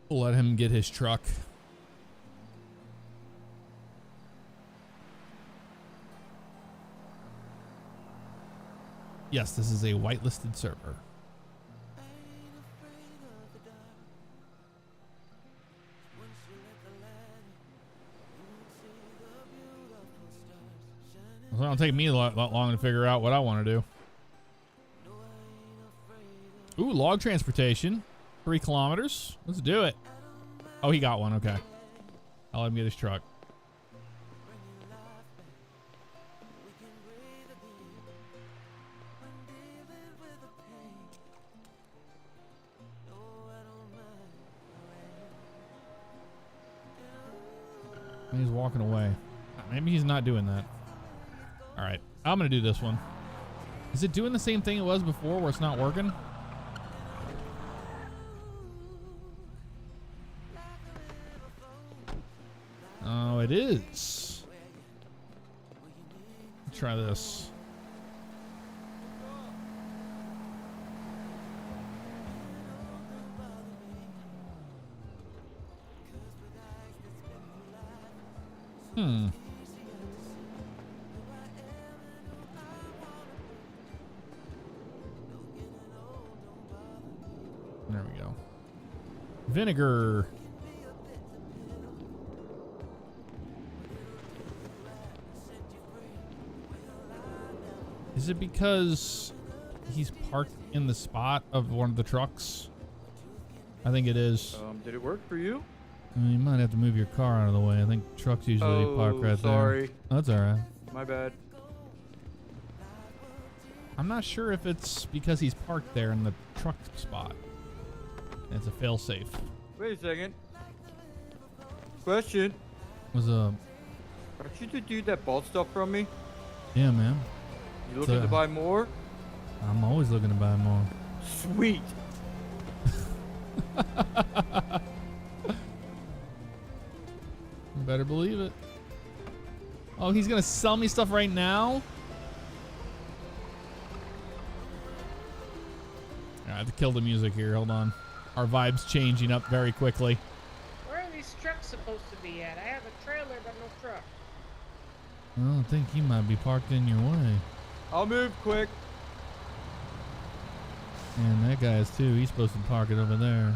We'll let him get his truck. Yes, this is a whitelisted server. Well, it'll take me a lot long to figure out what I want to do. Ooh, log transportation. 3 kilometers. Let's do it. Oh, he got one. Okay. I'll let him get his truck. He's walking away. Maybe he's not doing that. All right. I'm going to do this one. Is it doing the same thing it was before where it's not working? Oh, it is. Let's try this. There we go. Vinegar. Is it because he's parked in the spot of one of the trucks? I think it is. Did it work for you? You might have to move your car out of the way. I think trucks usually park right sorry. there. Oh, that's all right. My bad. I'm not sure if it's because he's parked there in the truck spot. It's a failsafe. Wait a second. Question. Was a. Aren't you the dude that bought stuff from me? Yeah, man. You looking to buy more? I'm always looking to buy more. Sweet. You better believe it. Oh, he's gonna sell me stuff right now? I have to kill the music here. Hold on. Our vibe's changing up very quickly. Where are these trucks supposed to be at? I have a trailer but no truck. I think he might be parked in your way. I'll move quick. And that guy is too. He's supposed to park it over there.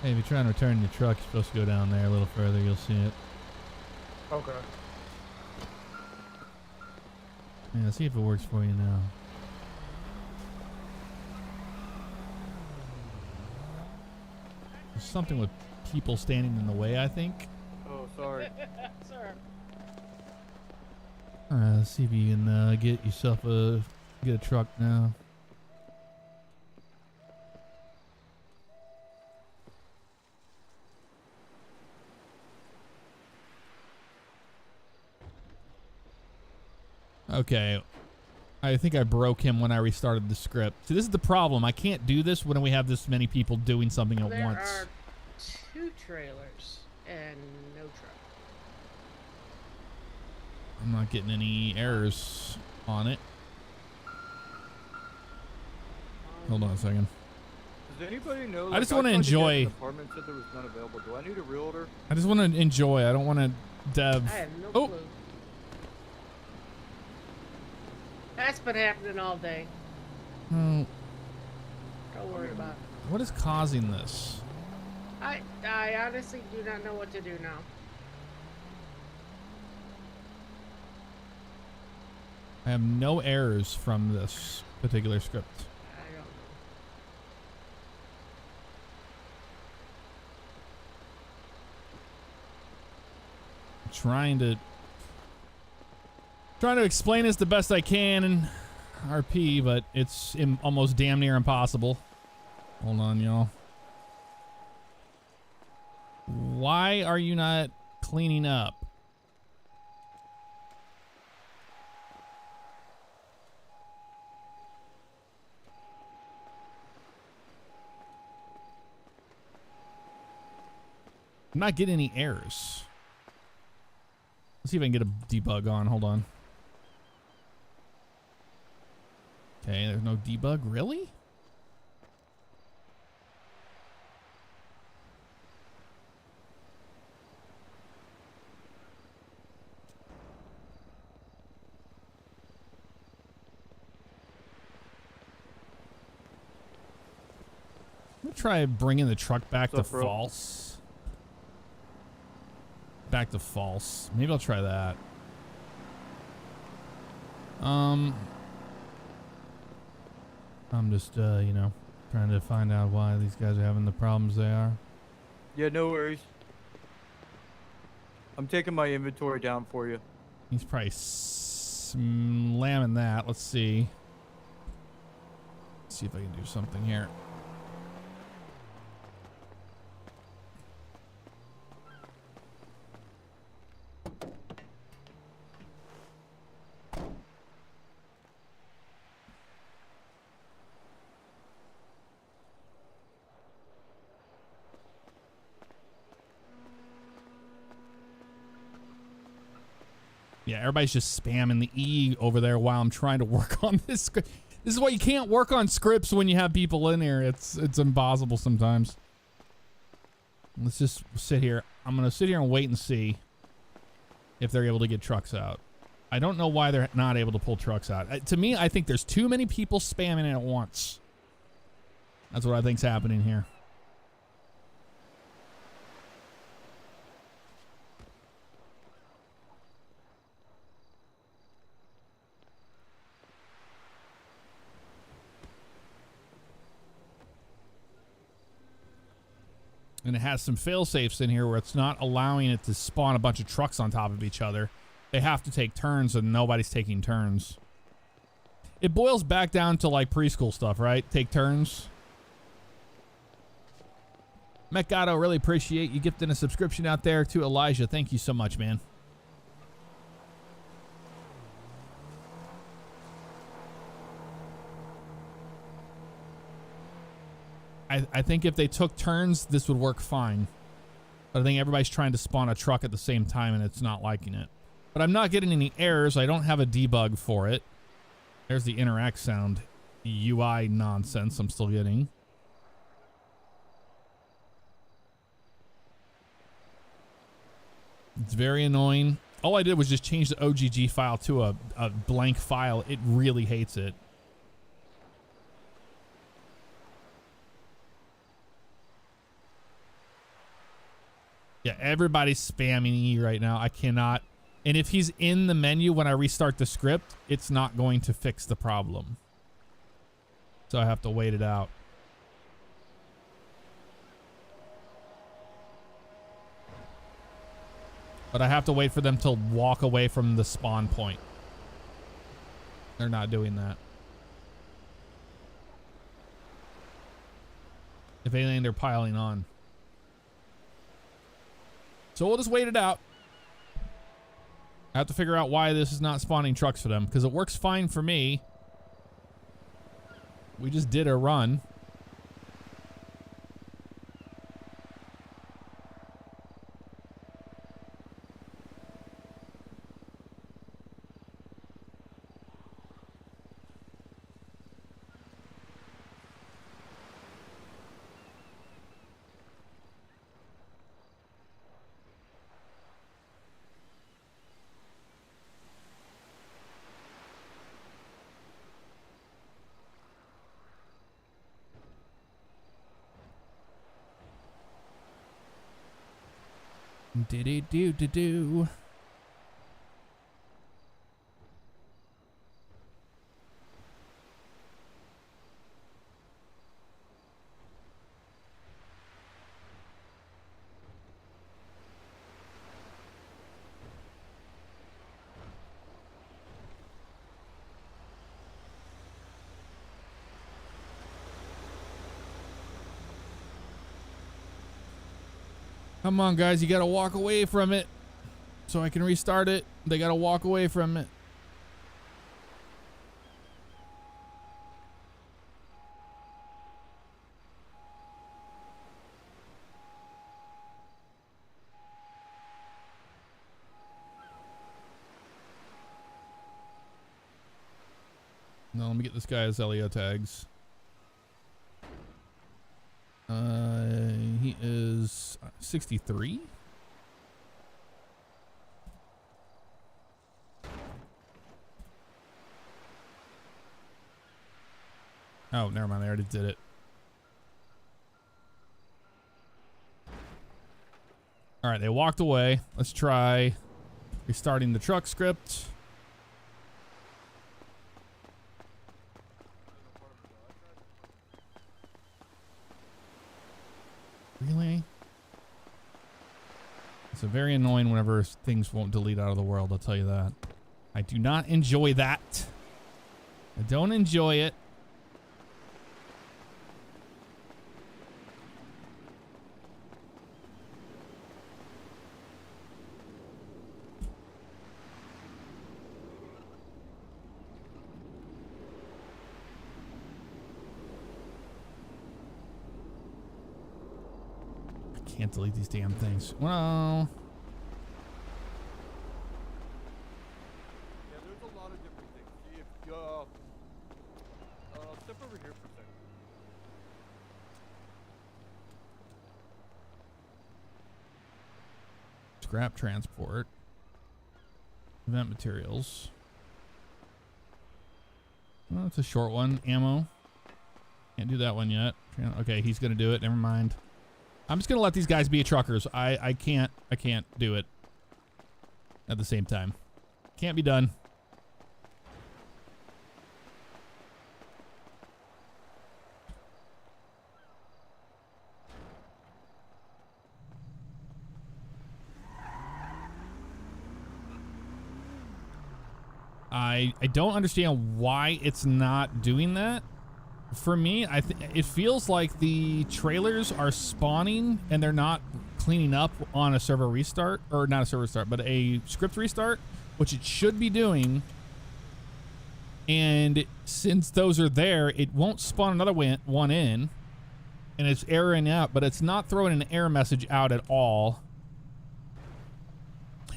Hey, if you're trying to return your truck, you're supposed to go down there a little further. You'll see it. Okay. Yeah, see if it works for you now. There's something with people standing in the way, I think. Oh, sorry. Sir. Alright, let's see if you can get yourself get a truck now. Okay. I think I broke him when I restarted the script. See, this is the problem. I can't do this when we have this many people doing something at There once. are 2 trailers and no truck. I'm not getting any errors on it. Hold on a second. Does anybody know? I just want to enjoy. The department said there was none available. Do I need a realtor? I just want to enjoy. I don't want to dev. I have no Oh. clue. That's been happening all day. Oh, Don't worry about it. what is causing this? I honestly do not know what to do now. I have no errors from this particular script. I don't know. I'm trying to explain this the best I can in RP, but it's almost damn near impossible. Hold on, y'all. Why are you not cleaning up? I'm not getting any errors. Let's see if I can get a debug on. Hold on. Okay, there's no debug. Really? I'm gonna try bringing the truck back to What's up, bro? false. Back to false. Maybe I'll try that. I'm just, you know, trying to find out why these guys are having the problems they are. Yeah, no worries. I'm taking my inventory down for you. He's probably slamming that. Let's see. Let's see if I can do something here. Yeah, everybody's just spamming the E over there while I'm trying to work on this script. This is why you can't work on scripts when you have people in here. It's impossible sometimes. Let's just sit here. I'm going to sit here and wait and see if they're able to get trucks out. I don't know why they're not able to pull trucks out. To me, I think there's too many people spamming it at once. That's what I think's happening here. And it has some fail safes in here where it's not allowing it to spawn a bunch of trucks on top of each other. They have to take turns and nobody's taking turns. It boils back down to like preschool stuff, right? Take turns. Mechgato, really appreciate you gifting a subscription out there to Elijah. Thank you so much, man. I think if they took turns, this would work fine. But I think everybody's trying to spawn a truck at the same time and it's not liking it. But I'm not getting any errors. I don't have a debug for it. There's the interact sound UI nonsense I'm still getting. It's very annoying. All I did was just change the OGG file to a blank file. It really hates it. Yeah, everybody's spamming E right now. I cannot. And if he's in the menu when I restart the script, it's not going to fix the problem. So I have to wait it out. But I have to wait for them to walk away from the spawn point. They're not doing that. If anything, they're piling on. So we'll just wait it out. I have to figure out why this is not spawning trucks for them, because it works fine for me. We just did a run. Diddy do do do. Come on, guys. You got to walk away from it so I can restart it. They got to walk away from it. No, let me get this guy's LEO tags. He is 63. Oh, never mind. I already did it. All right, they walked away. Let's try restarting the truck script. Really? It's a very annoying whenever things won't delete out of the world, I'll tell you that. I do not enjoy that. I don't enjoy it. Can't delete these damn things. Well, Yeah, there's a lot of different things. See if step over here for a second. scrap transport. Event materials. Oh, it's a short one. Ammo. Can't do that one yet. Okay, he's gonna do it. Never mind. I'm just gonna let these guys be truckers. I can't do it at the same time. Can't be done. I don't understand why it's not doing that. For me, it feels like the trailers are spawning and they're not cleaning up on a server restart, or not a server restart, but a script restart, which it should be doing. And since those are there, it won't spawn another one in, and it's erroring out, but it's not throwing an error message out at all.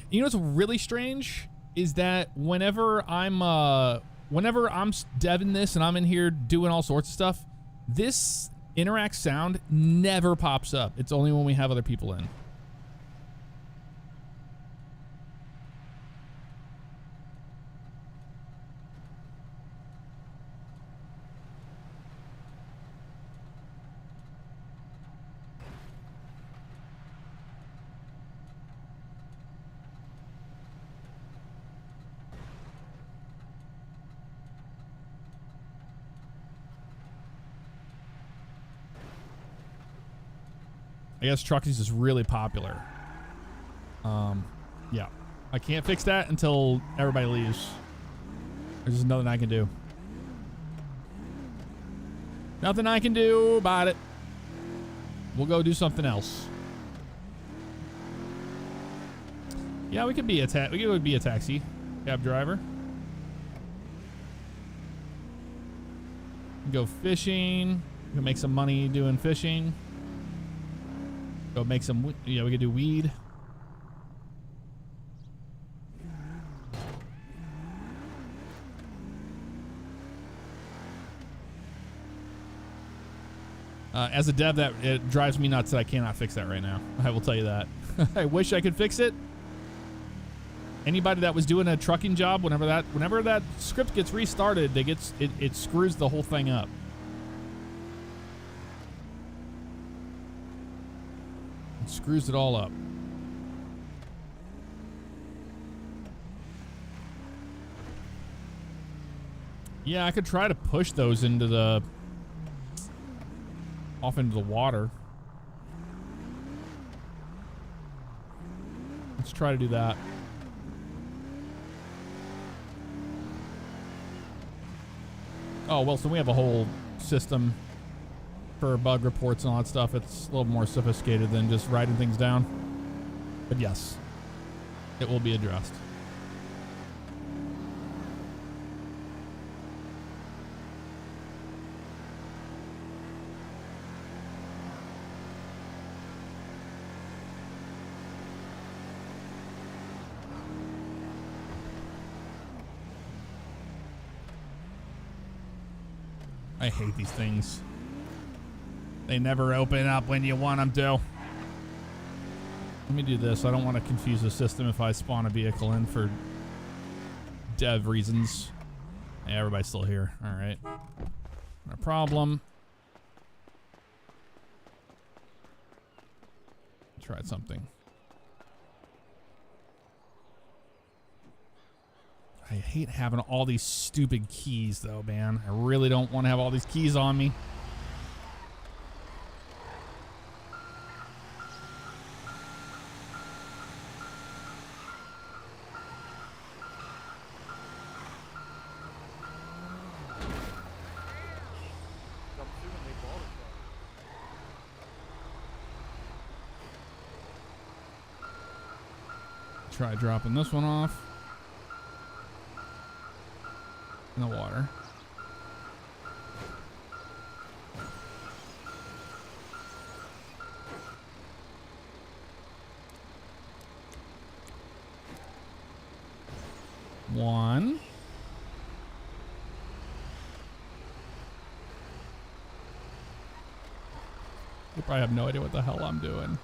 You know what's really strange is that whenever I'm deving this and I'm in here doing all sorts of stuff, this interact sound never pops up. It's only when we have other people in. I guess trucking is just really popular. Yeah. I can't fix that until everybody leaves. There's just nothing I can do. Nothing I can do about it. We'll go do something else. Yeah, we could be a taxi cab driver. Go fishing. We can make some money doing fishing. Go make some, yeah, we could do weed. As a dev, it drives me nuts that I cannot fix that right now. I will tell you that. I wish I could fix it. Anybody that was doing a trucking job, whenever that script gets restarted, it screws the whole thing up. Screws it all up. Yeah, I could try to push those off into the water. Let's try to do that. Oh, well, so we have a whole system. for bug reports and all that stuff, it's a little more sophisticated than just writing things down. But yes, it will be addressed. I hate these things. They never open up when you want them to. Let me do this. I don't want to confuse the system if I spawn a vehicle in for dev reasons. Yeah, everybody's still here. All right. No problem. Tried something. I hate having all these stupid keys, though, man. I really don't want to have all these keys on me. I'm assuming they bought a truck. Try dropping this one off in the water. One. You probably have no idea what the hell I'm doing.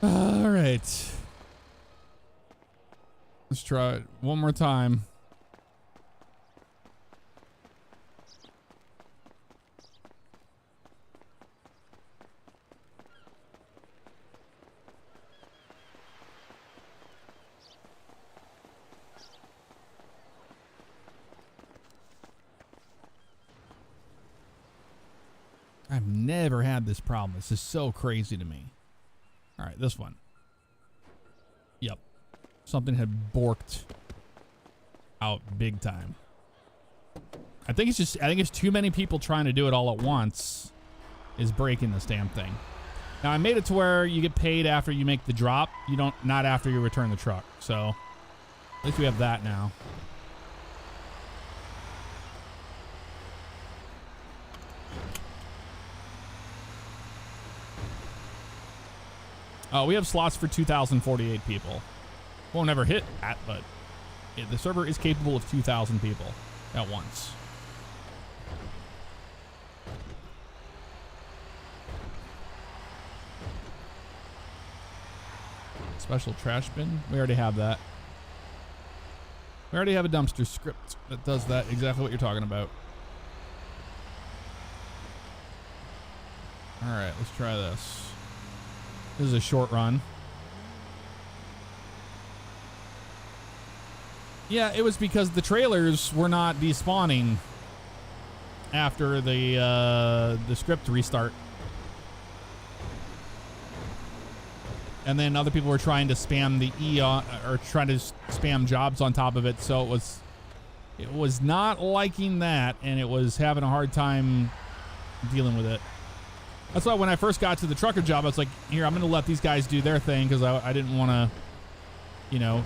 All right. Let's try it one more time. I've never had this problem. This is so crazy to me. All right, this one. Yep. Something had borked out big time. I think it's too many people trying to do it all at once is breaking this damn thing. Now, I made it to where you get paid after you make the drop. You don't, not after you return the truck. So at least we have that now. We have slots for 2,048 people. Won't ever hit that, but the server is capable of 2,000 people at once. Special trash bin. We already have that. We already have a dumpster script that does that, exactly what you're talking about. All right, let's try this. This is a short run. Yeah, it was because the trailers were not despawning after the script restart. And then other people were trying to spam the or trying to spam jobs on top of it, so it was not liking that, and it was having a hard time dealing with it. That's why when I first got to the trucker job, I was like, here, I'm going to let these guys do their thing because I didn't want to, you know,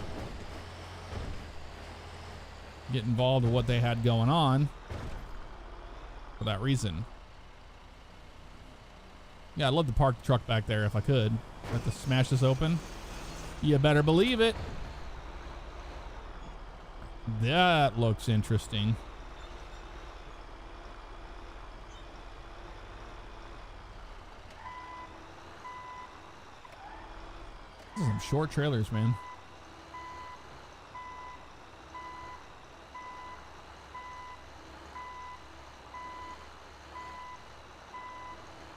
get involved with what they had going on for that reason. Yeah, I'd love to park the truck back there if I could. I have to smash this open. You better believe it. That looks interesting. short trailers, man.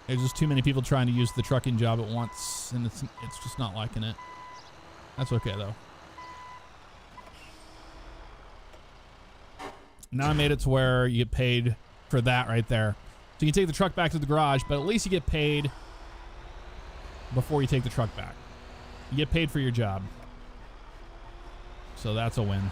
There's just too many people trying to use the trucking job at once, and it's just not liking it. That's okay, though. Now I made it to where you get paid for that right there. So you can take the truck back to the garage, but at least you get paid before you take the truck back. You get paid for your job. So that's a win.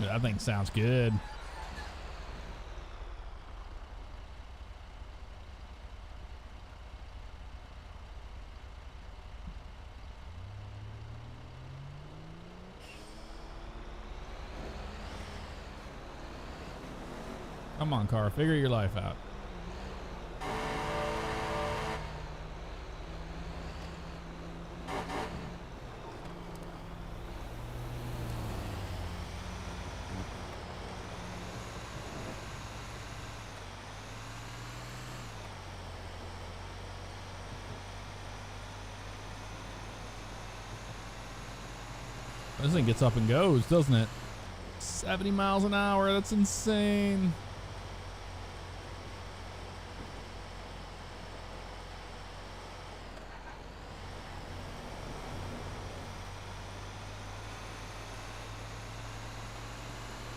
That thing sounds good. Come on, car. Figure your life out. This thing gets up and goes, doesn't it? 70 miles an hour. That's insane.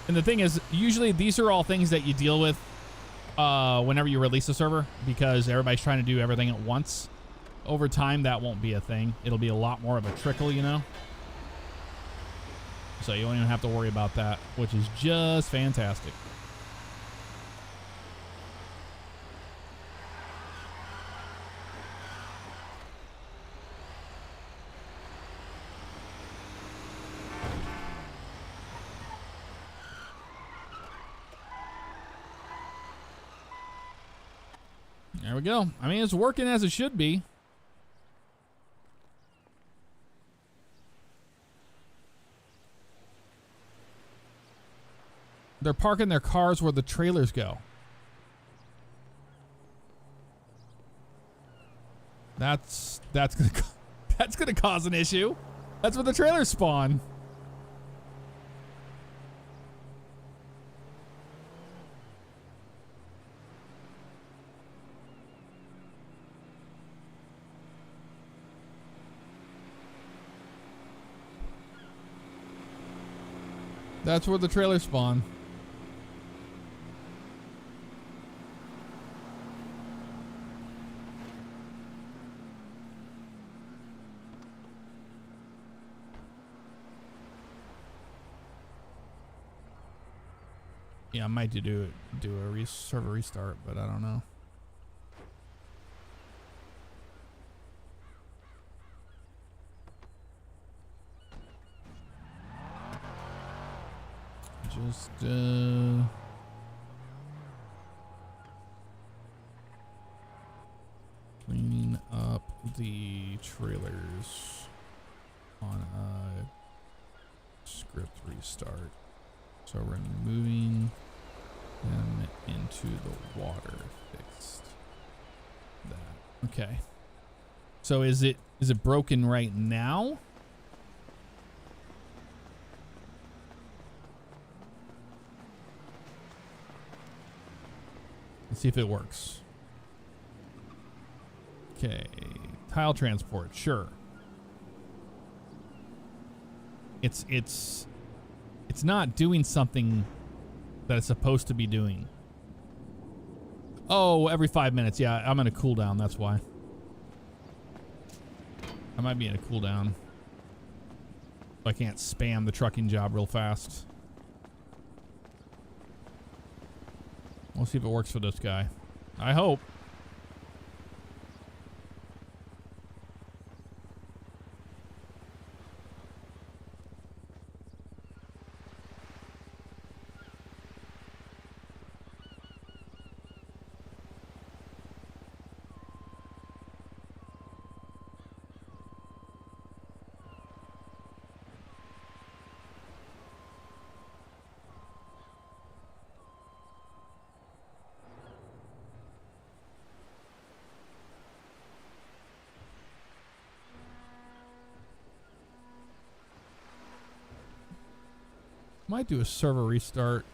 And the thing is, usually these are all things that you deal with whenever you release a server, because everybody's trying to do everything at once. Over time, that won't be a thing. It'll be a lot more of a trickle, you know? So you won't even have to worry about that, which is just fantastic. There we go. I mean, it's working as it should be. They're parking their cars where the trailers go. That's gonna cause an issue. That's where the trailers spawn. That's where the trailers spawn. Yeah, I might do a server restart, but I don't know. Just cleaning up the trailers on a script restart. So we're moving them into the water. Fixed that. Okay. So is it broken right now? Let's see if it works. Okay. Tile transport, sure. It's not doing something that it's supposed to be doing. Oh, every 5 minutes. Yeah, I'm in a cooldown. That's why. I might be in a cooldown. I can't spam the trucking job real fast. We'll see if it works for this guy. I hope. Might do a server restart.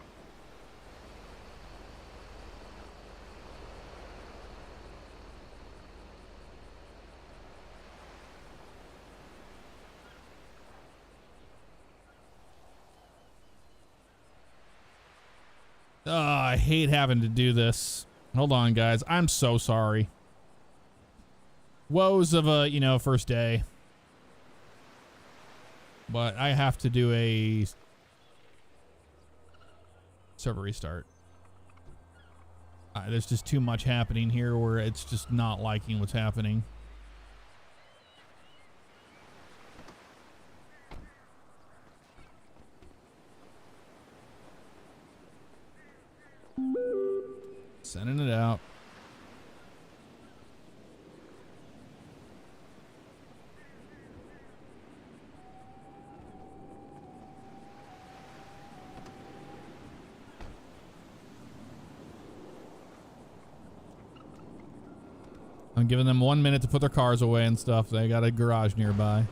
Oh, I hate having to do this. Hold on, guys. I'm so sorry. Woes of a, you know, first day. But I have to do a server restart. There's just too much happening here where it's just not liking what's happening. Sending it out. I'm giving them 1 minute to put their cars away and stuff. They got a garage nearby.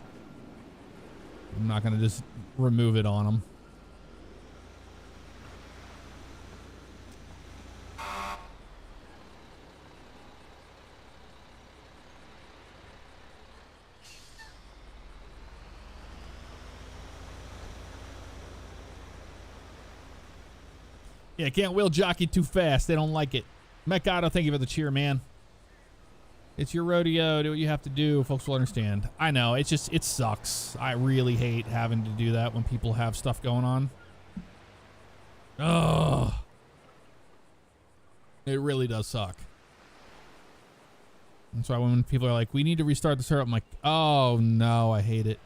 I'm not going to just remove it on them. Yeah, can't wheel jockey too fast. They don't like it. Mekado, thank you for the cheer, man. It's your rodeo. Do what you have to do. Folks will understand. I know. It's just, it sucks. I really hate having to do that when people have stuff going on. Ugh. It really does suck. That's why when people are like, we need to restart the server, I'm like, oh no, I hate it.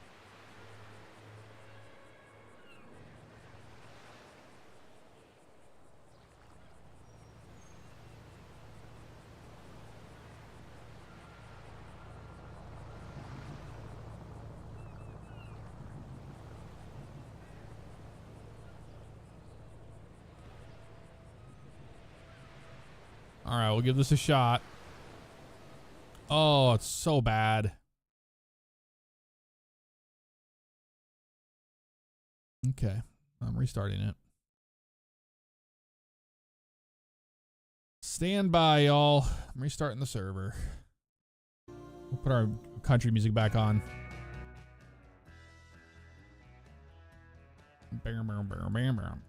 All right, we'll give this a shot. Oh, it's so bad. Okay, I'm restarting it. Stand by, y'all. I'm restarting the server. We'll put our country music back on. Bam, bam, bam, bam, bam.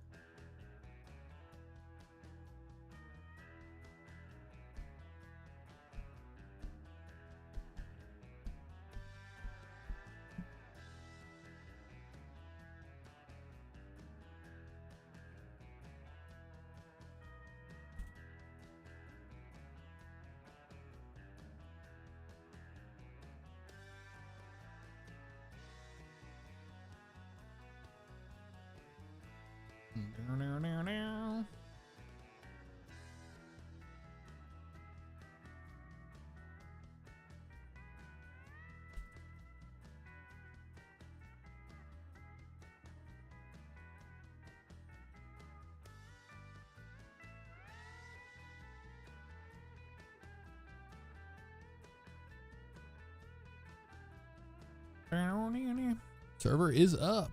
Server is up.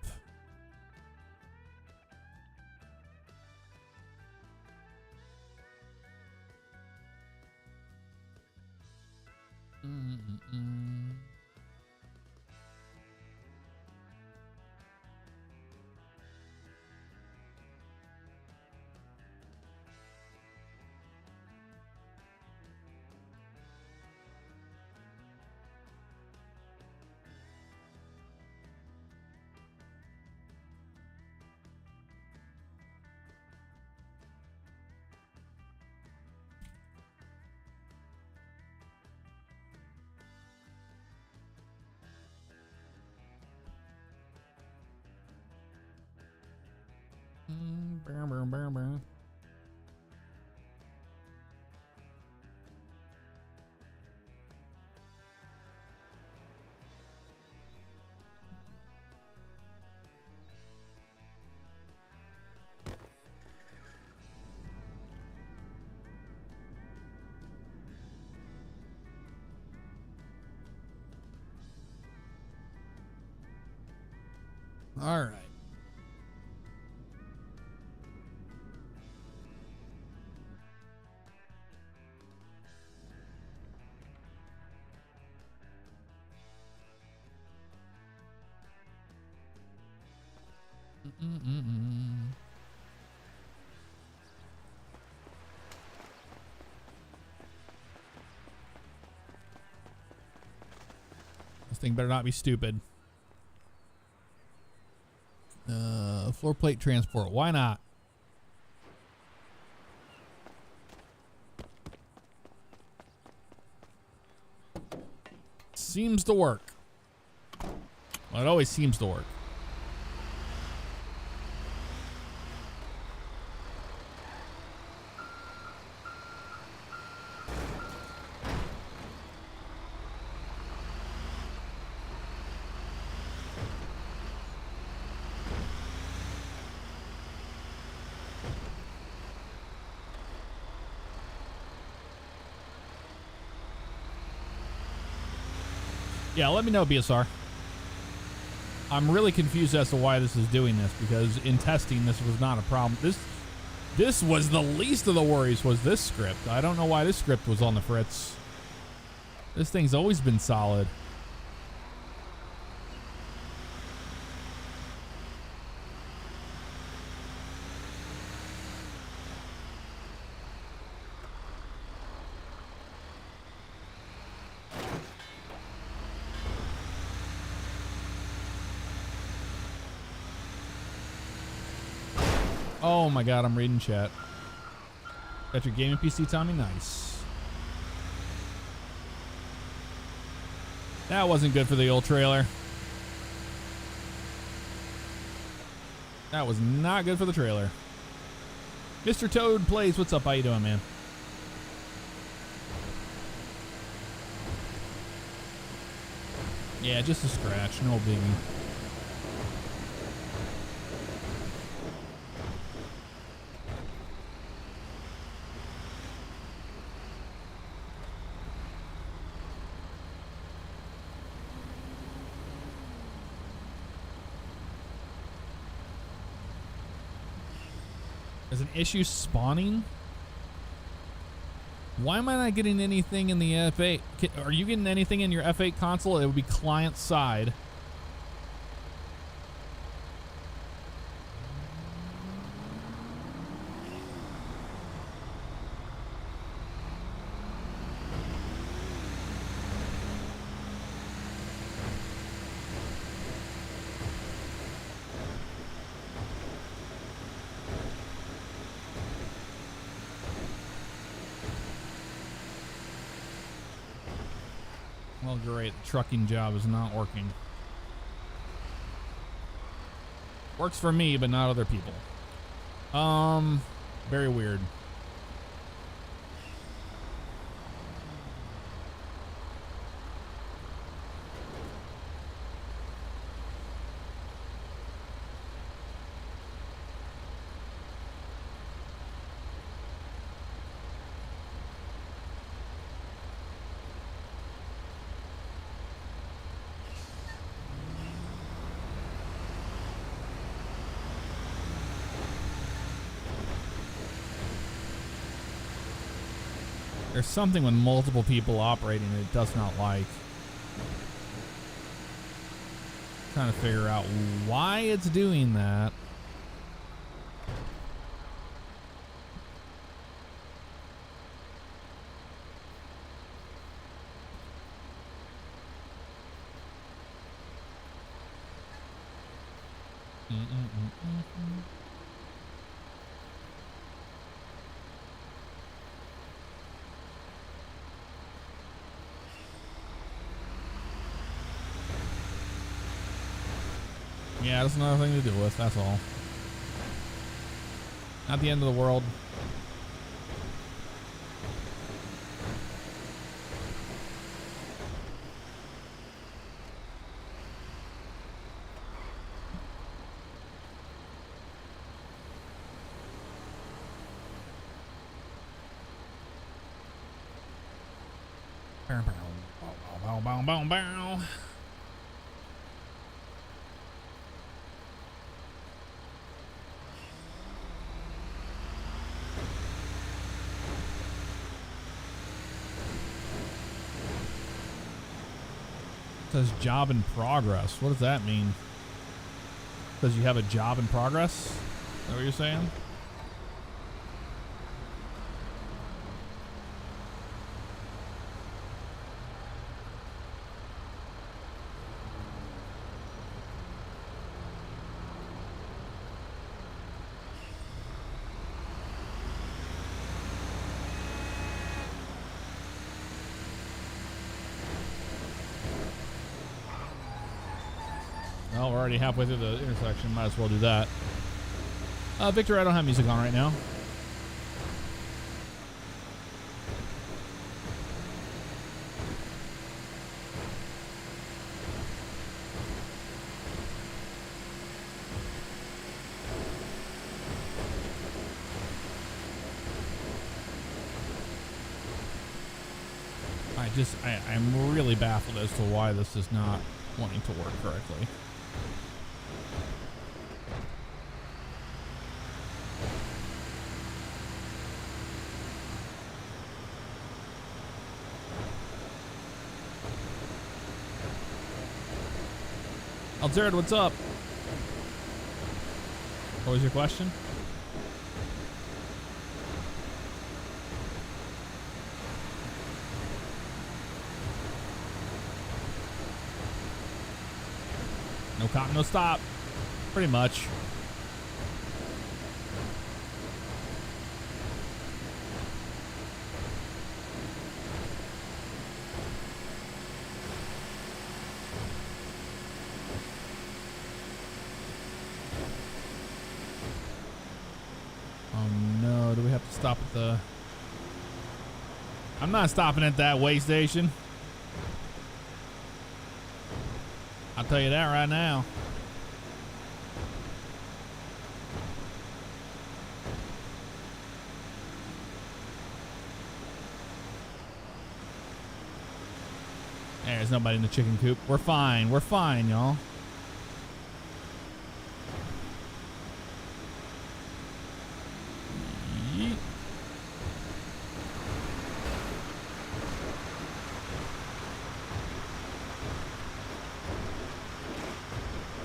All right. This thing better not be stupid. Floor plate transport. Why not? Seems to work. Well, it always seems to work. Yeah, let me know, BSR. I'm really confused as to why this is doing this, because in testing this was not a problem. This was the least of the worries, was this script. I don't know why this script was on the fritz. This thing's always been solid. Oh my god, I'm reading chat. Got your gaming PC, Tommy? Nice. That wasn't good for the old trailer. That was not good for the trailer. Mr. Toad Plays, what's up? How you doing, man? Yeah, just a scratch, no biggie. There's an issue spawning? Why am I not getting anything in the F8? Are you getting anything in your F8 console? It would be client side. Well, great. The trucking job is not working. Works for me, but not other people. Very weird. There's something when multiple people operating it does not like. Trying to figure out why it's doing that. Yeah, that's another thing to deal with, that's all. Not the end of the world. Bow, bow, bow, bow, bow. Says job in progress. What does that mean? Because you have a job in progress? Is that what you're saying? Well, we're already halfway through the intersection. Might as well do that. Victor, I don't have music on right now. I'm really baffled as to why this is not wanting to work correctly. Jared, what's up? What was your question? No cop, no stop. Pretty much. Stop at the... I'm not stopping at that way station. I'll tell you that right now. There's nobody in the chicken coop. We're fine. We're fine, y'all.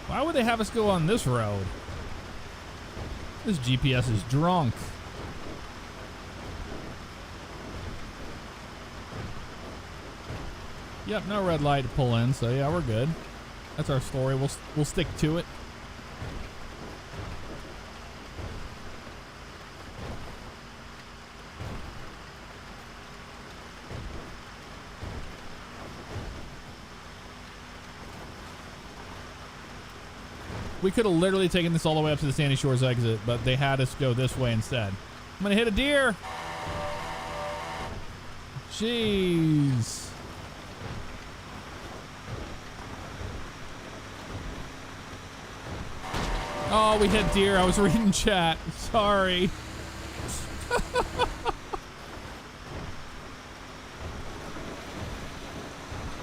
Why would they have us go on this road? This GPS is drunk. Yep, no red light to pull in, so yeah, we're good. That's our story. We'll stick to it. We could have literally taken this all the way up to the Sandy Shores exit, but they had us go this way instead. I'm gonna hit a deer. Jeez. Oh, we hit deer. I was reading chat. Sorry.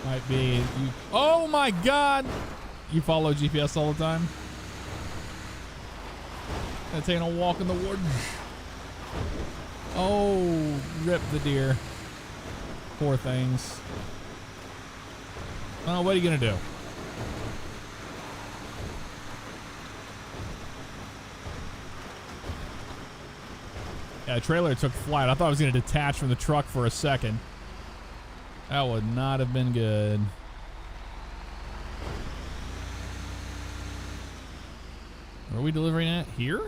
Might be. Oh my God. You follow GPS all the time? I'm taking a walk in the woods. Oh, rip the deer. Poor things. Well, what are you gonna do? Yeah, the trailer took flight. I thought I was gonna detach from the truck for a second. That would not have been good. Where are we delivering at? Here?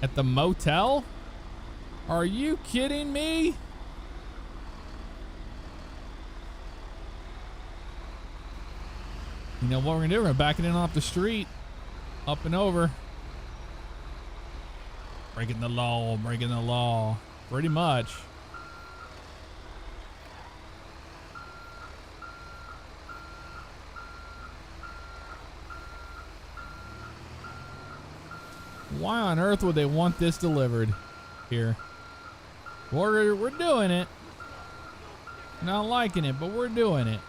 At the motel? Are you kidding me? You know what we're gonna do? We're gonna back it in off the street. Up and over. Breaking the law, breaking the law. Pretty much. Why on earth would they want this delivered here? We're doing it. Not liking it, but we're doing it.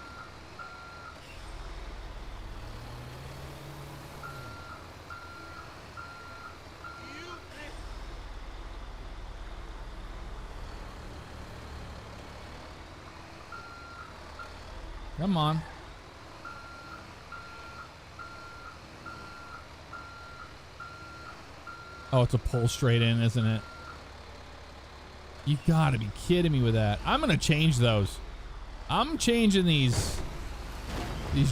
Come on. Oh, it's a pull straight in, isn't it? You gotta be kidding me with that. I'm gonna change those. I'm changing these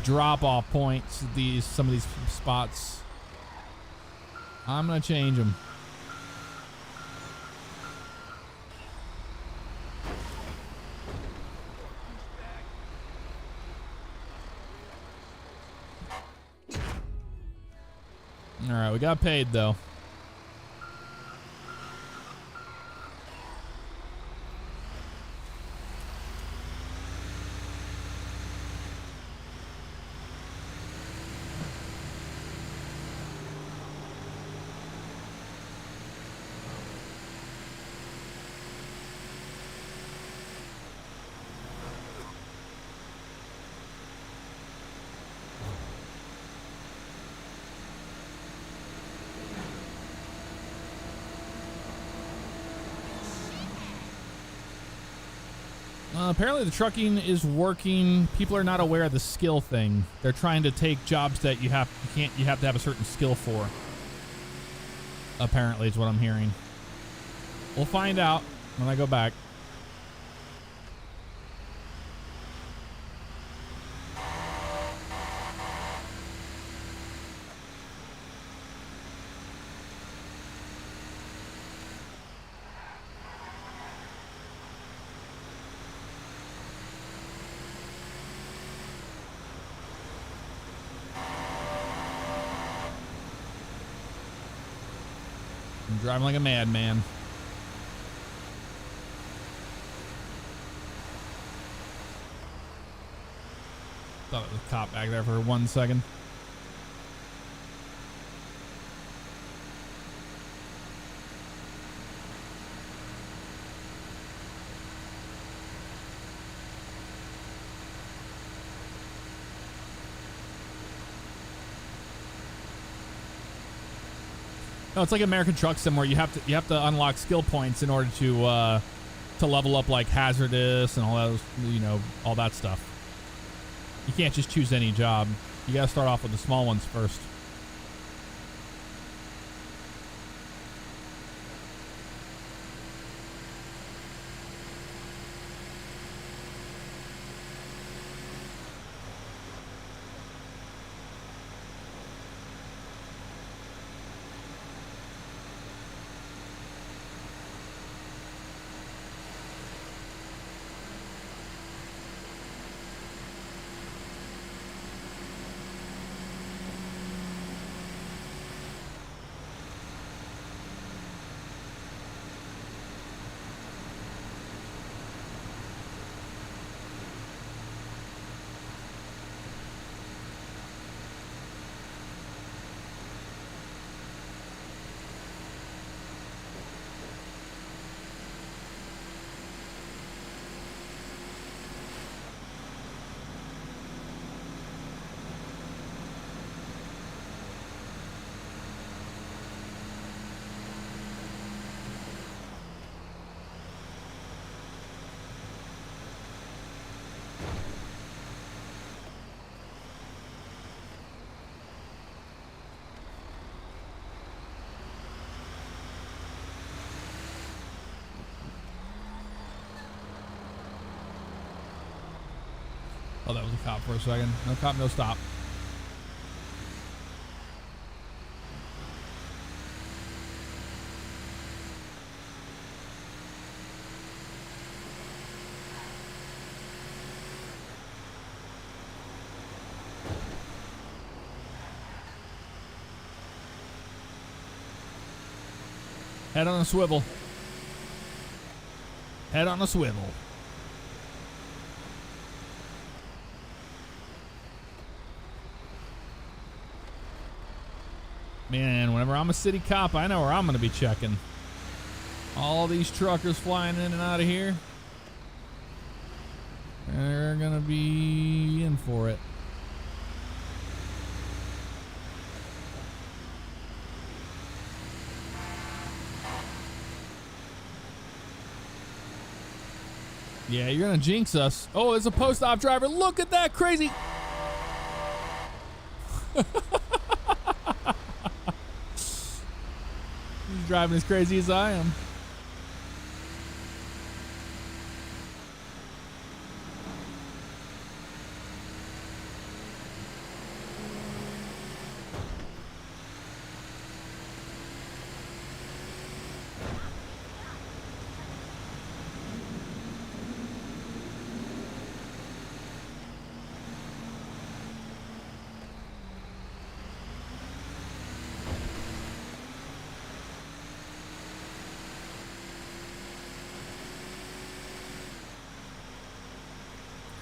drop off points, some of these spots. I'm gonna change them. All right, we got paid though. Apparently the trucking is working. People are not aware of the skill thing. They're trying to take jobs that you have to have a certain skill for. Apparently is what I'm hearing. We'll find out when I go back. I'm driving like a madman. Thought it was a cop back there for 1 second. No, it's like American Truck Sim where you have to unlock skill points in order to level up like hazardous and all those, all that stuff. You can't just choose any job. You got to start off with the small ones first. Oh, that was a cop for a second. No cop, no stop. Head on a swivel. Head on a swivel. Man, whenever I'm a city cop, I know where I'm going to be checking. All these truckers flying in and out of here. They're going to be in for it. Yeah, you're gonna jinx us. Oh, it's a post-op driver. Look at that crazy. He's driving as crazy as I am.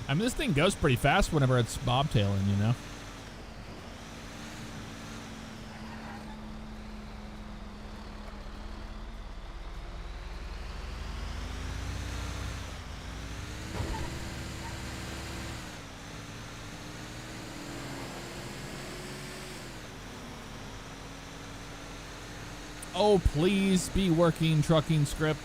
I mean, this thing goes pretty fast whenever it's bobtailing, you know? Oh, please be working trucking script.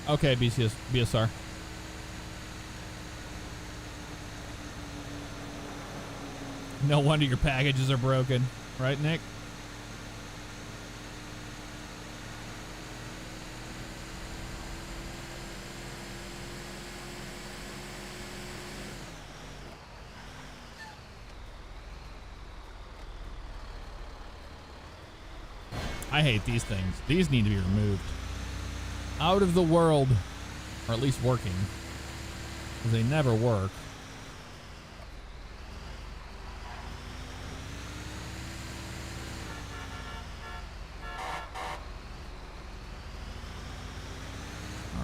Okay, BSR. No wonder your packages are broken. Right, Nick? I hate these things. These need to be removed. Out of the world, or at least working, because they never work.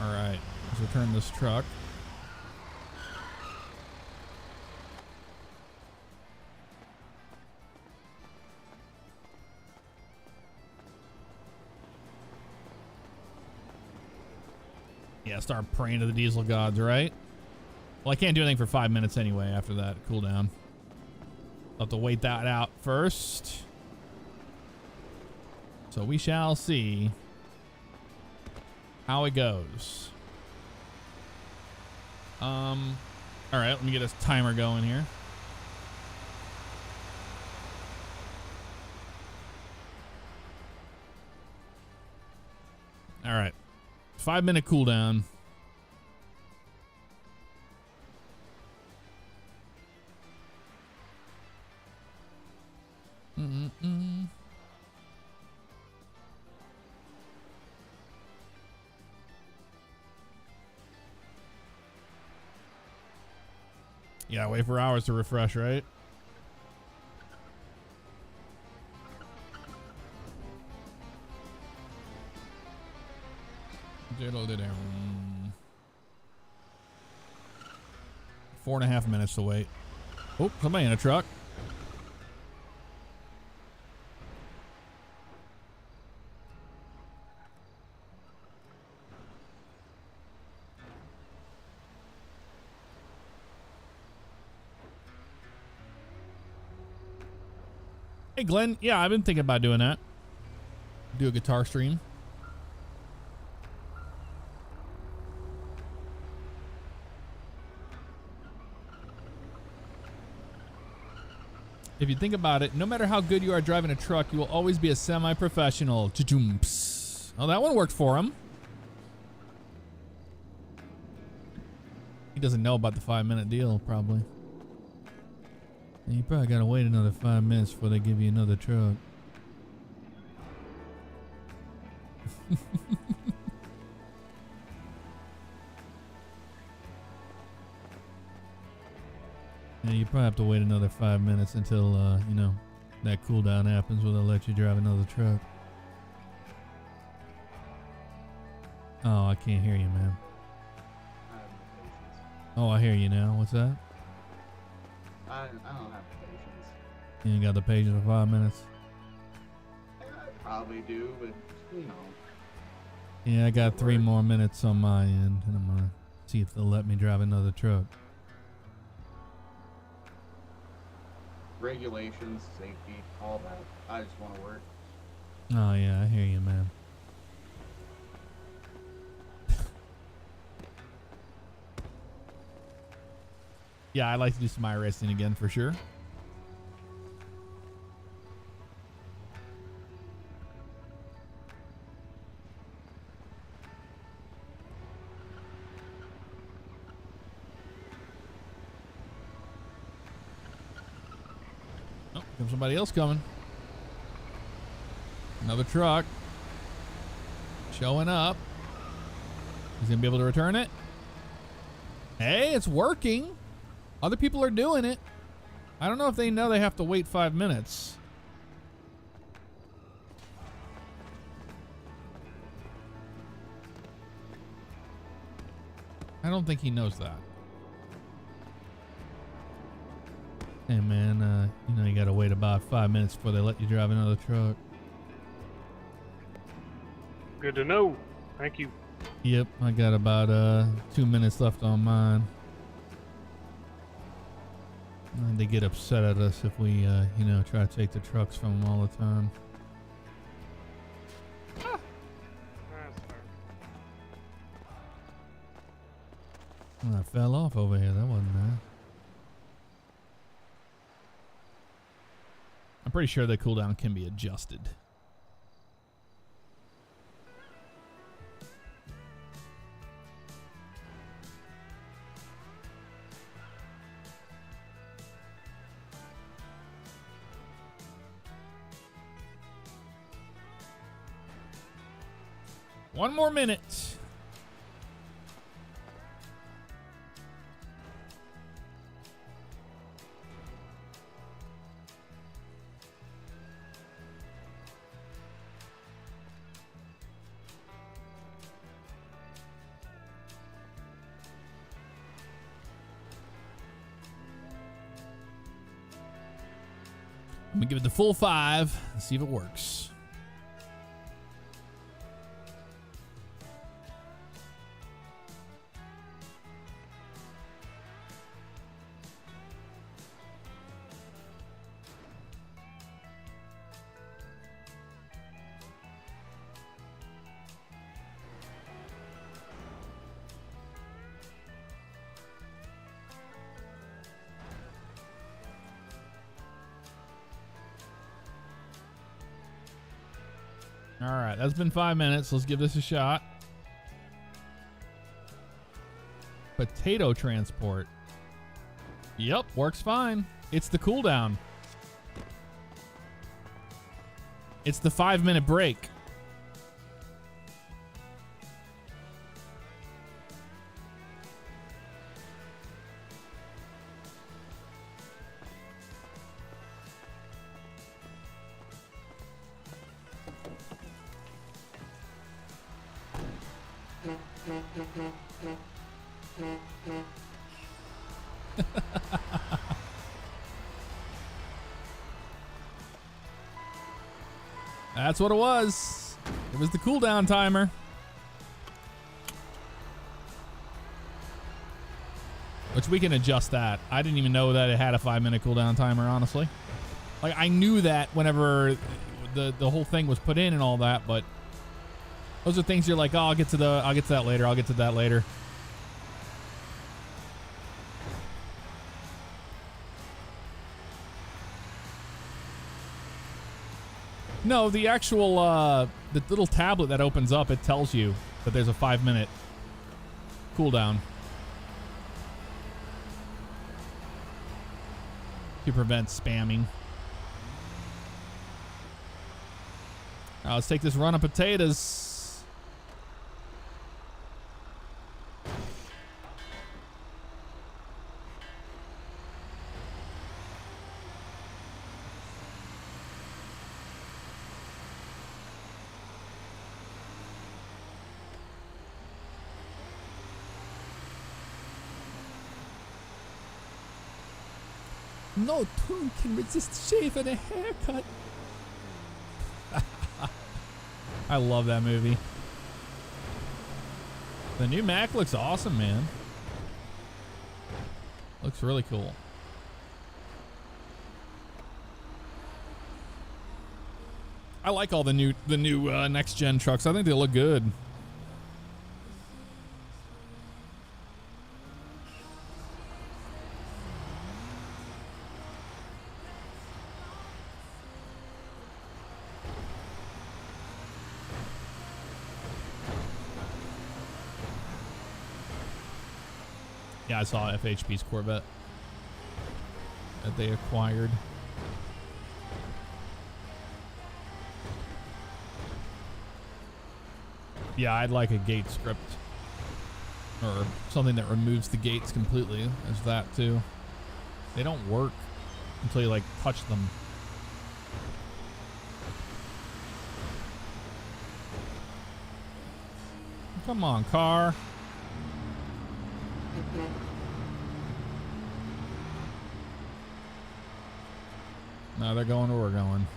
All right, let's return this truck. Yeah, start praying to the diesel gods, right? Well, I can't do anything for 5 minutes anyway after that cooldown. I'll have to wait that out first. So we shall see how it goes. All right, let me get this timer going here. All right. 5 minute cooldown. Yeah, wait for hours to refresh, right? Diddle-diddle. 4.5 minutes to wait. Oh, somebody in a truck. Hey, Glenn. Yeah, I've been thinking about doing that. Do a guitar stream. If you think about it, no matter how good you are driving a truck, you will always be a semi-professional. Oh, that one worked for him. He doesn't know about the 5 minute deal, probably. And you probably gotta wait another 5 minutes before they give you another truck. Yeah, you probably have to wait another 5 minutes until, you know, that cooldown happens where they'll let you drive another truck. Oh, I can't hear you, man. Oh, I hear you now. What's that? I don't have the patience. You ain't got the patience for 5 minutes? I probably do, but, you know. Yeah, I got 3 more minutes on my end, and I'm gonna see if they'll let me drive another truck. Regulations, safety, all that. I just want to work. Oh yeah, I hear you, man. Yeah, I'd like to do some iRacing again for sure. Oh, there's somebody else coming. Another truck. Showing up. He's gonna be able to return it. Hey, it's working. Other people are doing it. I don't know if they know they have to wait 5 minutes. I don't think he knows that. Hey man, you know you gotta wait about 5 minutes before they let you drive another truck. Good to know. Thank you. Yep, I got about 2 minutes left on mine. And they get upset at us if we, you know, try to take the trucks from them all the time. That's fair. Well, I fell off over here. That wasn't nice. I'm pretty sure the cooldown can be adjusted. One more minute. I'm gonna give it the full 5 and see if it works. All right, that's been 5 minutes. Let's give this a shot. Potato transport. Yep, works fine. It's the cooldown. It's the 5-minute break. That's what it was. It was the cooldown timer. Which we can adjust that. I didn't even know that it had a 5-minute cooldown timer, honestly. Like, I knew that whenever the whole thing was put in and all that, but those are things you're like, oh, I'll get to that later. I'll get to that later. No, the actual, the little tablet that opens up, it tells you that there's a 5-minute cooldown to prevent spamming. Now let's take this run of potatoes. No tune can resist shave and a haircut. I love that movie. The new Mac looks awesome, man. Looks really cool. I like all the new next gen trucks. I think they look good. Yeah, I saw FHP's Corvette that they acquired. Yeah, I'd like a gate script or something that removes the gates completely. There's that too. They don't work until you like touch them. Come on, car. No, they're going where we're going.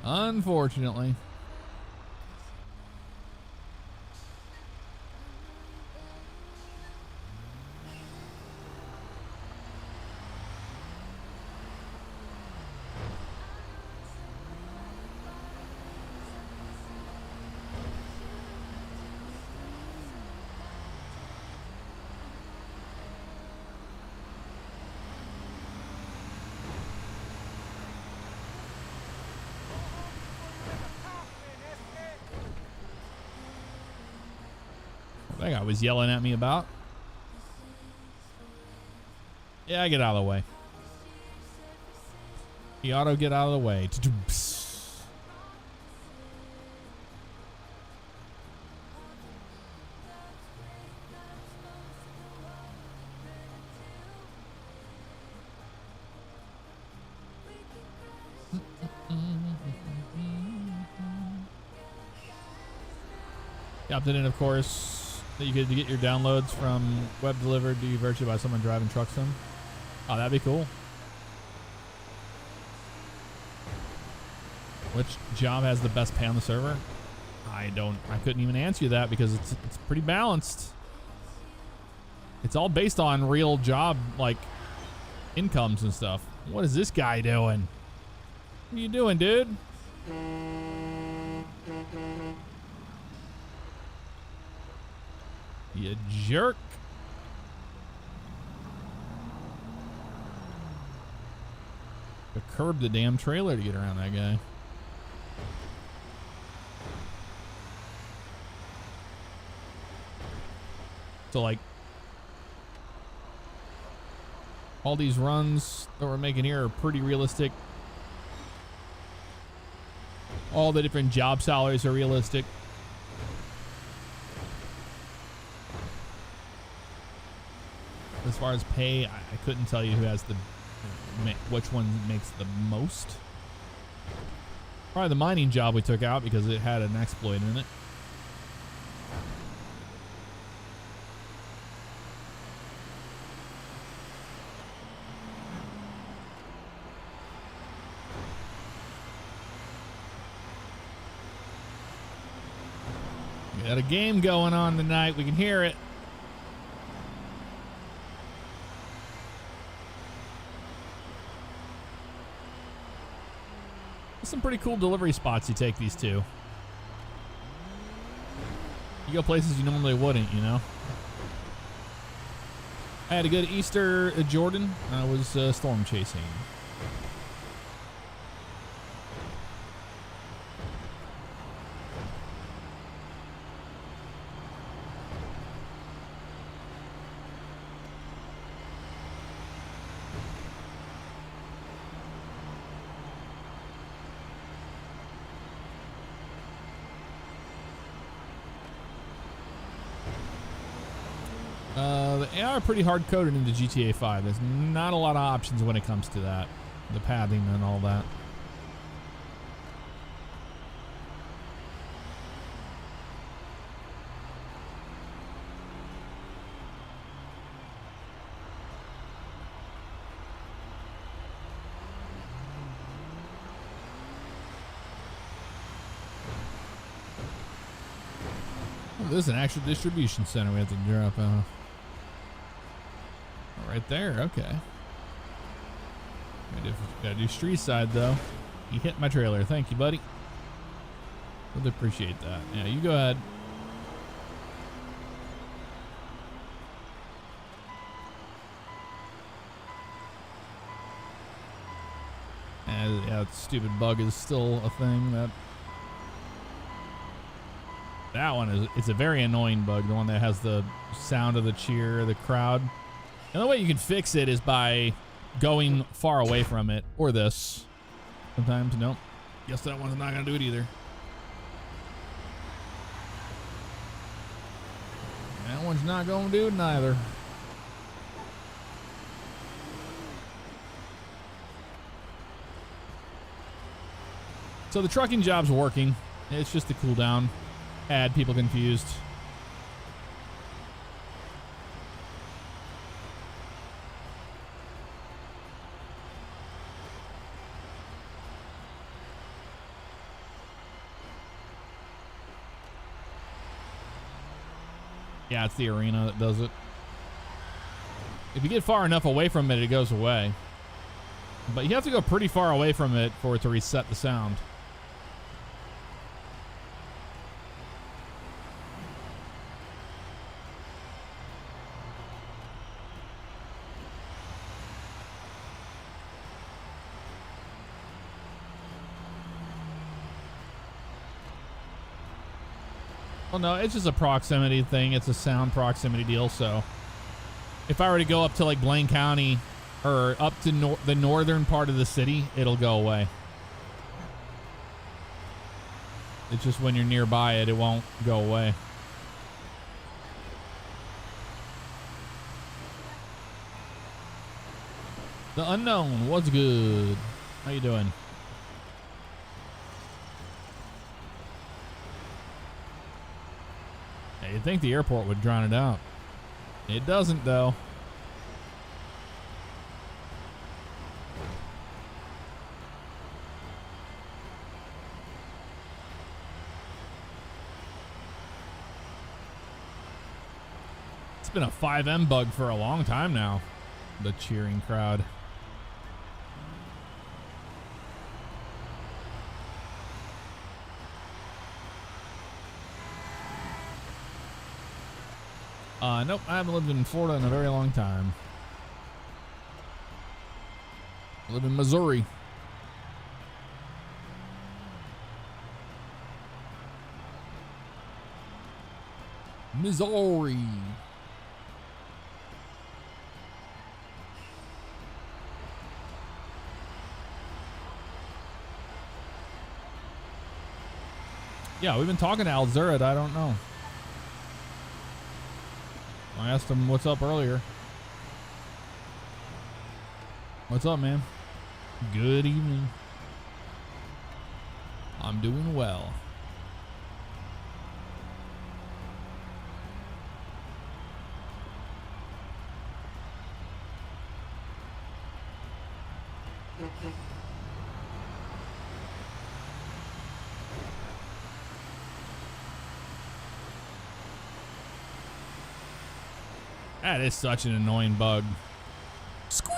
Unfortunately. That guy was yelling at me about. Yeah, get out of the way. The auto, get out of the way. Opted in, of course, that you get your downloads from web delivered to you virtually by someone driving truck sim. Oh, that'd be cool. Which job has the best pay on the server? I couldn't even answer you that because it's pretty balanced. It's all based on real job like incomes and stuff. What is this guy doing? What are you doing, dude? You jerk. I curbed the damn trailer to get around that guy. So like all these runs that we're making here are pretty realistic. All the different job salaries are realistic. As far as pay, I couldn't tell you who has which one makes the most. Probably the mining job we took out because it had an exploit in it. We got a game going on tonight. We can hear it. Some pretty cool delivery spots you take these to. You go places you normally wouldn't, you know. I had a good Easter at Jordan. I was storm chasing. They are pretty hard coded into GTA 5. There's not a lot of options when it comes to that, the pathing and all that. Oh, there's an actual distribution center we have to drop off. Right there, okay. Gotta do street side though. He hit my trailer. Thank you, buddy. Really appreciate that. Yeah, you go ahead. And yeah, that stupid bug is still a thing. That one is, it's a very annoying bug, the one that has the sound of the cheer, the crowd. And the way you can fix it is by going far away from it, or this. Sometimes, nope. Guess that one's not gonna do it either. That one's not gonna do it neither. So the trucking job's working. It's just a cooldown. Had people confused. Yeah, it's the arena that does it. If you get far enough away from it, it goes away. But you have to go pretty far away from it for it to reset the sound. Well, no, it's just a proximity thing. It's a sound proximity deal. So if I were to go up to like Blaine County or up to the northern part of the city, it'll go away. It's just when you're nearby it, it won't go away. The Unknown, what's good? How you doing? You'd think the airport would drown it out. It doesn't, though. It's been a 5M bug for a long time now. The cheering crowd. Nope, I haven't lived in Florida in a very long time. I live in Missouri. Missouri. Yeah, we've been talking to Alzurad. I don't know. I asked him what's up earlier. What's up, man? Good evening. I'm doing well. That is such an annoying bug. Squeak!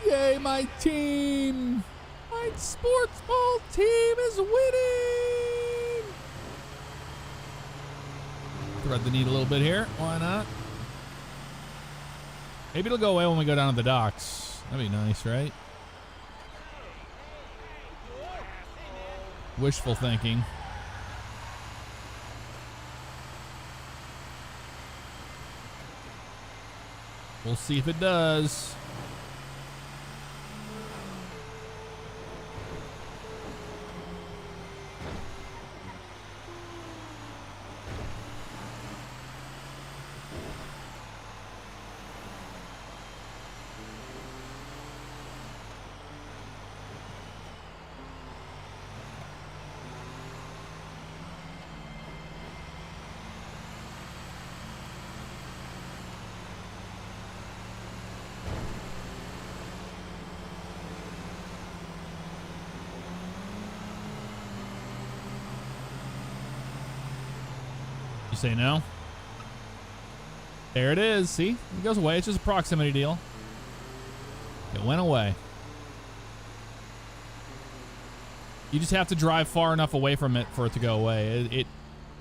Yay, my team! My sports ball team is winning! Thread the needle a little bit here. Why not? Maybe it'll go away when we go down to the docks. That'd be nice, right? Wishful thinking. We'll see if it does. You say no? There it is. See? It goes away. It's just a proximity deal. It went away. You just have to drive far enough away from it for it to go away.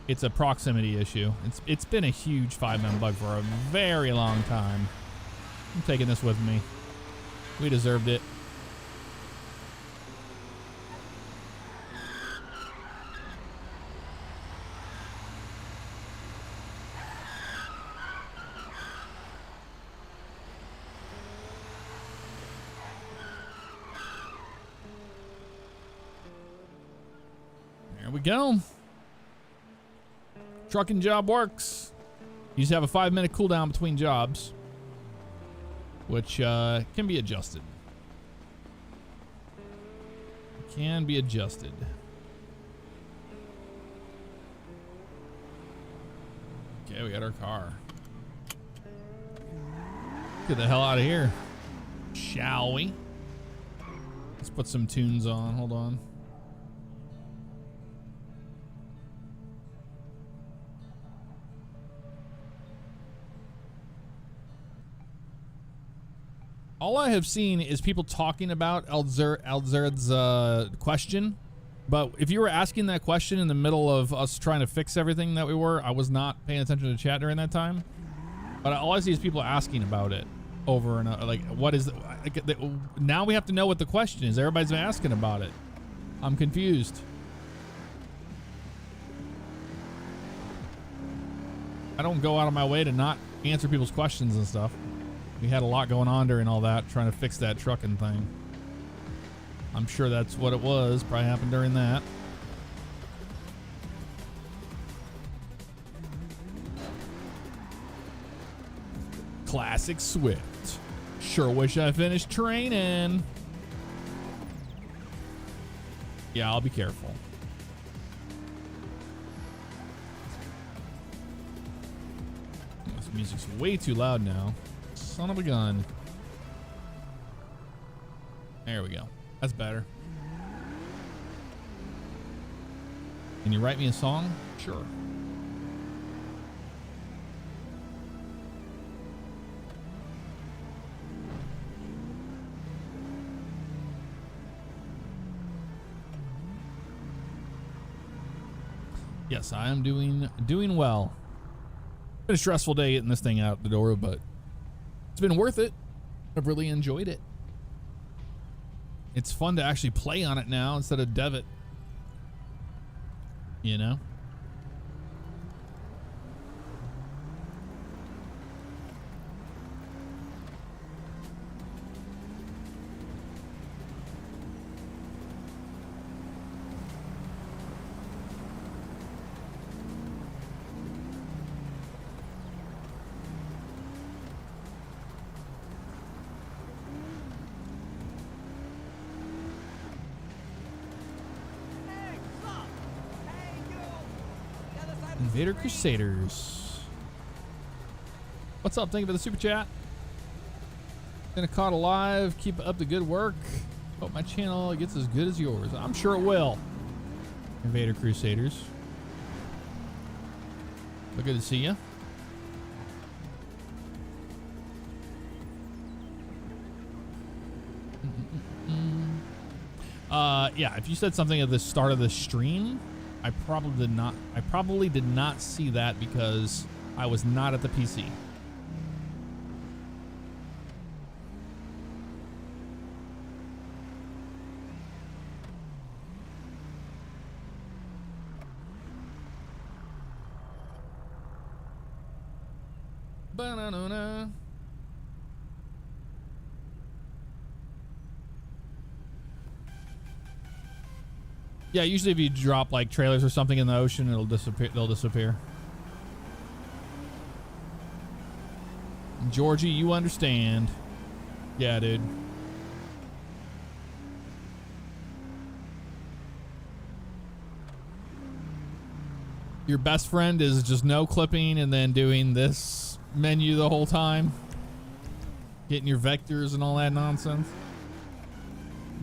It's a proximity issue. It's been a huge 5-man bug for a very long time. I'm taking this with me. We deserved it. There we go. Trucking job works. You just have a 5-minute cooldown between jobs, which can be adjusted. Can be adjusted. Okay, we got our car. Get the hell out of here, shall we? Let's put some tunes on. Hold on. All I have seen is people talking about Alzered's question, but if you were asking that question in the middle of us trying to fix everything that we were, I was not paying attention to chat during that time. But all I see is people asking about it over and over. Like, what is now we have to know what the question is. Everybody's been asking about it. I'm confused. I don't go out of my way to not answer people's questions and stuff. We had a lot going on during all that, trying to fix that trucking thing. I'm sure that's what it was. Probably happened during that. Classic Swift. Sure wish I finished training. Yeah, I'll be careful. This music's way too loud now. Son of a gun. There we go. That's better. Can you write me a song? Sure. Yes, I am doing well. Been a stressful day getting this thing out the door, but it's been worth it. I've really enjoyed it. It's fun to actually play on it now instead of dev it. You know? Invader Crusaders. What's up? Thank you for the super chat. Gonna caught alive. Keep up the good work. Hope my channel gets as good as yours. I'm sure it will. Invader Crusaders. But good to see you. Yeah, if you said something at the start of the stream, I probably did not see that because I was not at the PC. Ba-na-na-na. Yeah, usually if you drop like trailers or something in the ocean, it'll disappear. They'll disappear. Georgie, you understand. Yeah, dude. Your best friend is just no clipping and then doing this menu the whole time. Getting your vectors and all that nonsense.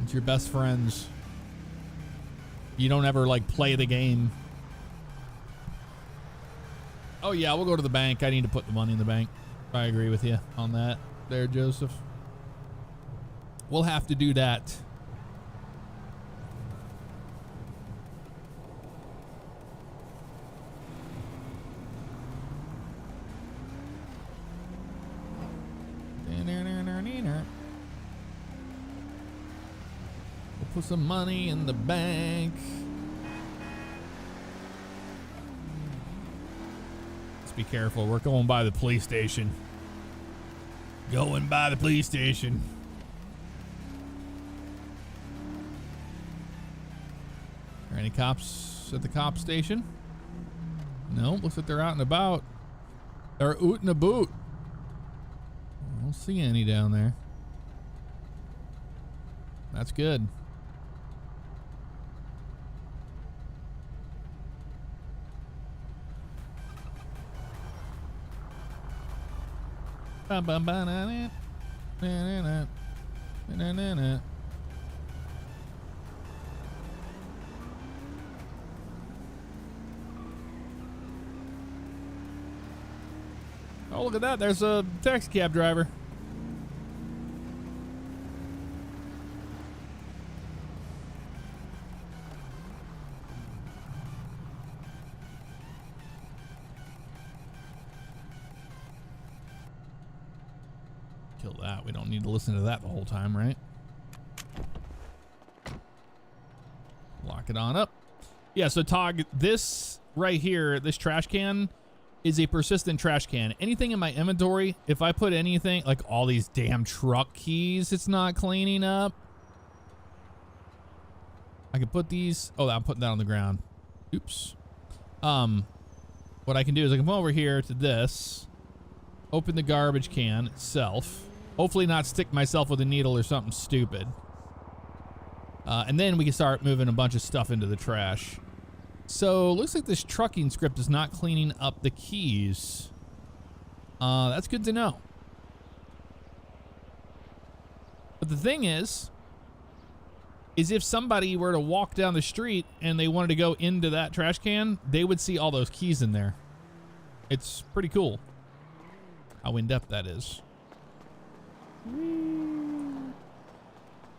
It's your best friends. You don't ever like play the game. Oh yeah, we'll go to the bank. I need to put the money in the bank. I agree with you on that there, Joseph. We'll have to do that. put some money in the bank. Let's be careful. We're going by the police station. Going by the police station. Are any cops at the cop station? No, looks like they're out and about. They're oot and a boot. I don't see any down there. That's good. Oh, look at that. There's a taxi cab driver. Kill that. We don't need to listen to that the whole time, right? Lock it on up. Yeah, so Tog, this right here, this trash can is a persistent trash can. Anything in my inventory, if I put anything, like all these damn truck keys, it's not cleaning up. I can put these, oh, I'm putting that on the ground. Oops. What I can do is I can come over here to this, open the garbage can itself, hopefully not stick myself with a needle or something stupid. And then we can start moving a bunch of stuff into the trash. So looks like this trucking script is not cleaning up the keys. That's good to know. But the thing is if somebody were to walk down the street and they wanted to go into that trash can, they would see all those keys in there. It's pretty cool how in-depth that is.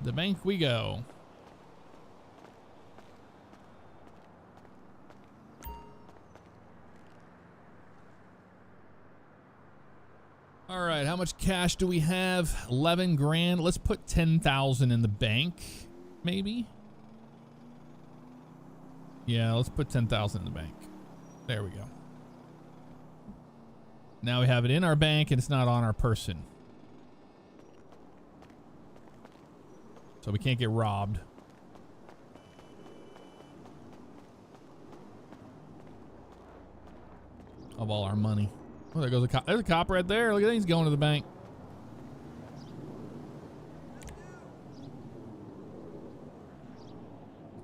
The bank we go. All right, how much cash do we have? 11 grand. Let's put 10,000 in the bank, maybe. Yeah, let's put 10,000 in the bank. There we go. Now we have it in our bank and it's not on our person. So we can't get robbed. Of all our money. Oh, there goes a cop. There's a cop right there. Look at that. He's going to the bank.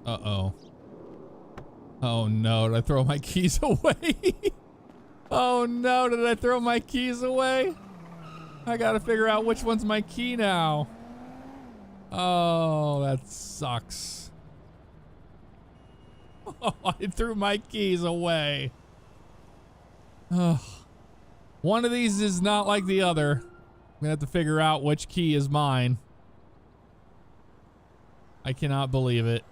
Uh-oh. Oh, no. Did I throw my keys away? Oh, no. Did I throw my keys away? I got to figure out which one's my key now. Oh, that sucks. Oh, I threw my keys away. Oh. One of these is not like the other. I'm gonna have to figure out which key is mine. I cannot believe it.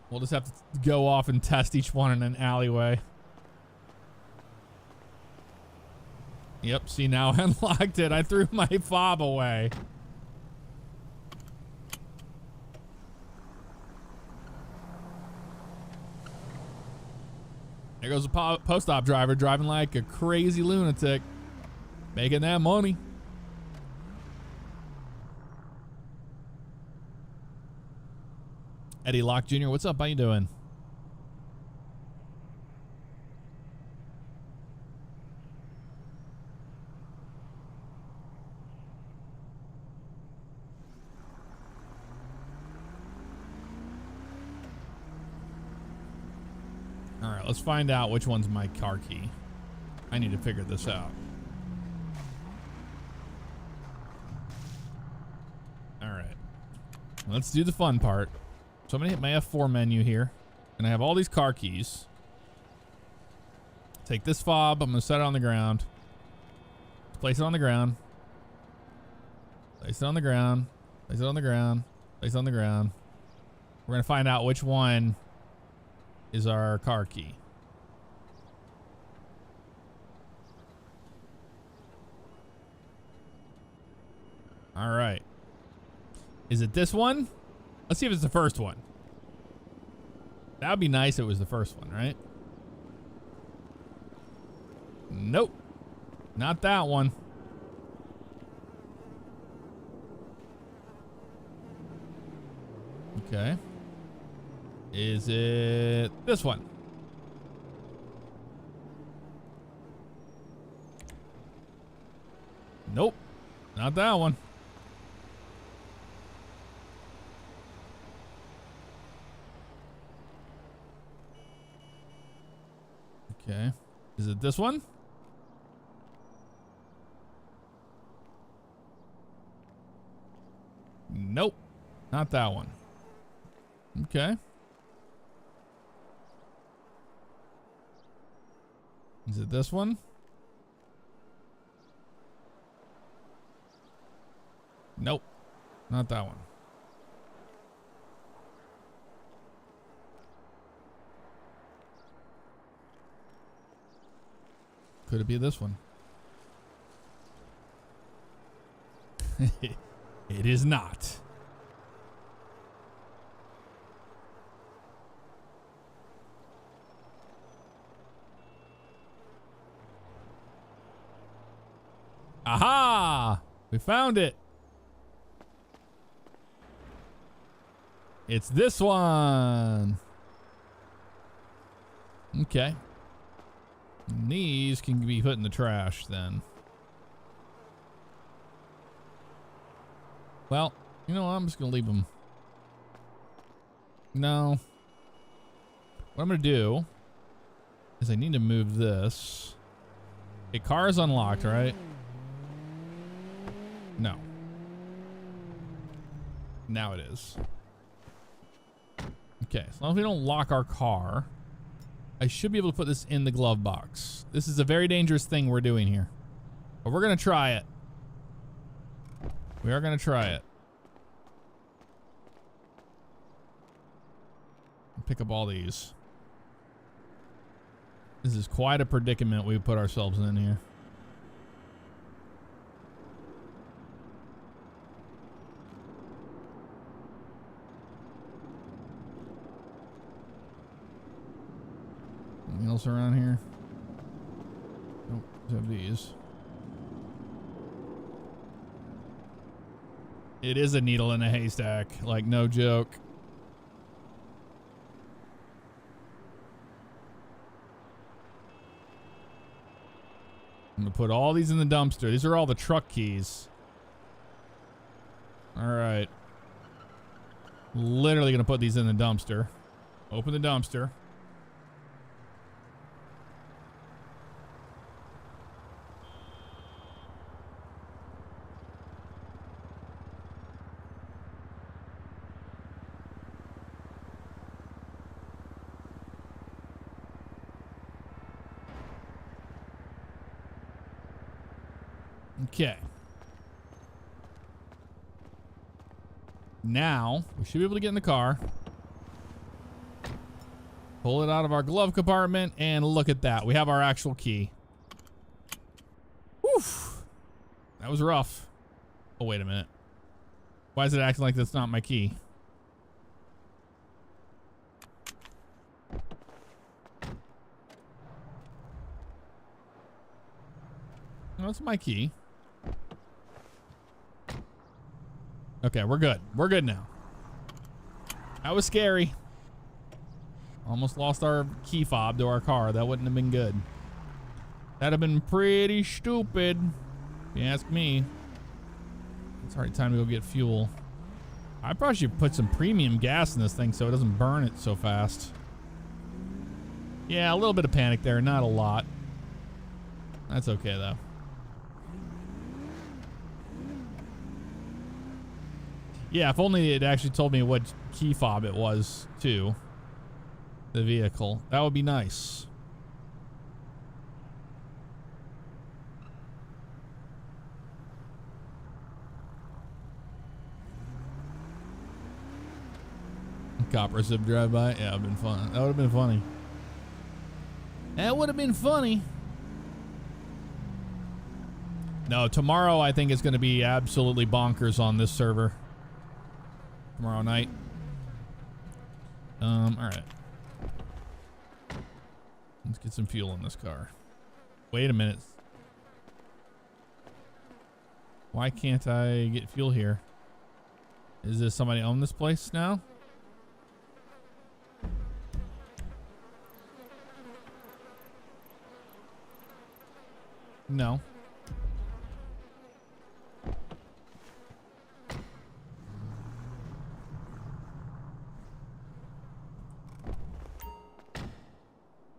We'll just have to go off and test each one in an alleyway. Yep, see, now I unlocked it. I threw my fob away. There goes a post-op driver driving like a crazy lunatic. Making that money. Eddie Locke Jr., what's up? How you doing? All right, let's find out which one's my car key. I need to figure this out. All right, let's do the fun part. So I'm gonna hit my F4 menu here, and I have all these car keys. Take this fob, I'm gonna set it on the ground. Place it on the ground. Place it on the ground. Place it on the ground. Place it on the ground. We're gonna find out which one is our car key. All right. Is it this one? Let's see if it's the first one. That would be nice if it was the first one, right? Nope. Not that one. Okay. Is it this one? Nope. Not that one. Okay. Is it this one? Nope. Not that one. Okay. Is it this one? Nope. Not that one. Could it be this one? It is not. Aha! We found it. It's this one. Okay. These can be put in the trash then. Well, you know what? I'm just going to leave them. No. What I'm going to do is I need to move this. A car is unlocked, right? No. Now it is. Okay, as long as we don't lock our car, I should be able to put this in the glove box. This is a very dangerous thing we're doing here. But we're going to try it. We are going to try it. Pick up all these. This is quite a predicament we put ourselves in here. Anything else around here? Nope, just have these. It is a needle in a haystack, like no joke. I'm gonna put all these in the dumpster. These are all the truck keys. All right. Literally gonna put these in the dumpster. Open the dumpster. Okay. Now, we should be able to get in the car. Pull it out of our glove compartment, and look at that. We have our actual key. Woof. That was rough. Oh, wait a minute. Why is it acting like that's not my key? No, that's my key. Okay, we're good. We're good now. That was scary. Almost lost our key fob to our car. That wouldn't have been good. That'd have been pretty stupid, if you ask me. It's already time to go get fuel. I probably should put some premium gas in this thing so it doesn't burn it so fast. Yeah, a little bit of panic there, not a lot. That's okay though. Yeah, if only it actually told me what key fob it was, too. The vehicle. That would be nice. Copper zip drive-by? Yeah, it would have been fun. That would have been funny. That would have been funny. No, tomorrow I think it's going to be absolutely bonkers on this server. tomorrow night. All right. Let's get some fuel in this car. Wait a minute. Why can't I get fuel here? Is this somebody own this place now? No.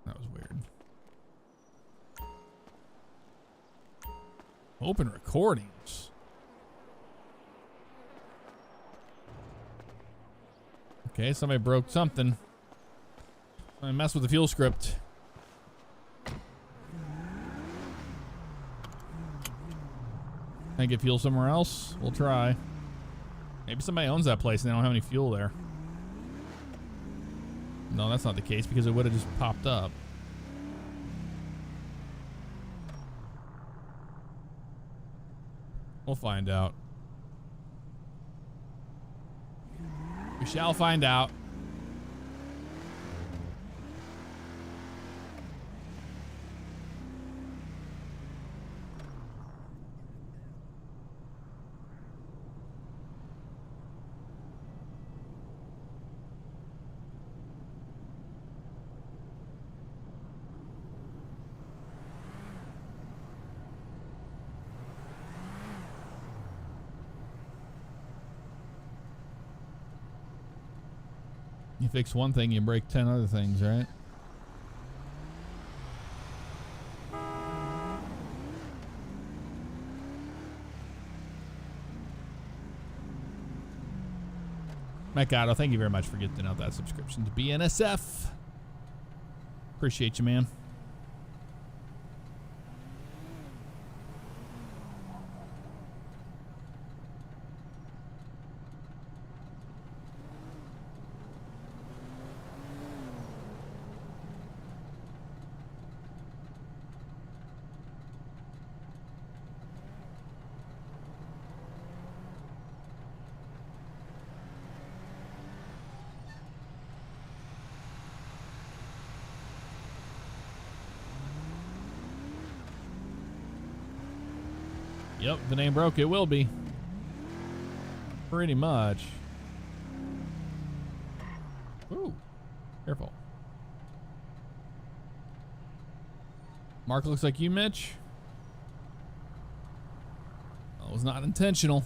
That was weird. Open recordings. Okay, somebody broke something. I messed with the fuel script. Can I get fuel somewhere else? We'll try. Maybe somebody owns that place and they don't have any fuel there. No, that's not the case because it would have just popped up. We'll find out. We shall find out. You fix one thing, you break 10 other things, right? Mercado, thank you very much for getting out that subscription to BNSF. Appreciate you, man. Yep, if it ain't broke, it will be. Pretty much. Ooh, careful. Mark looks like you, Mitch. That was not intentional.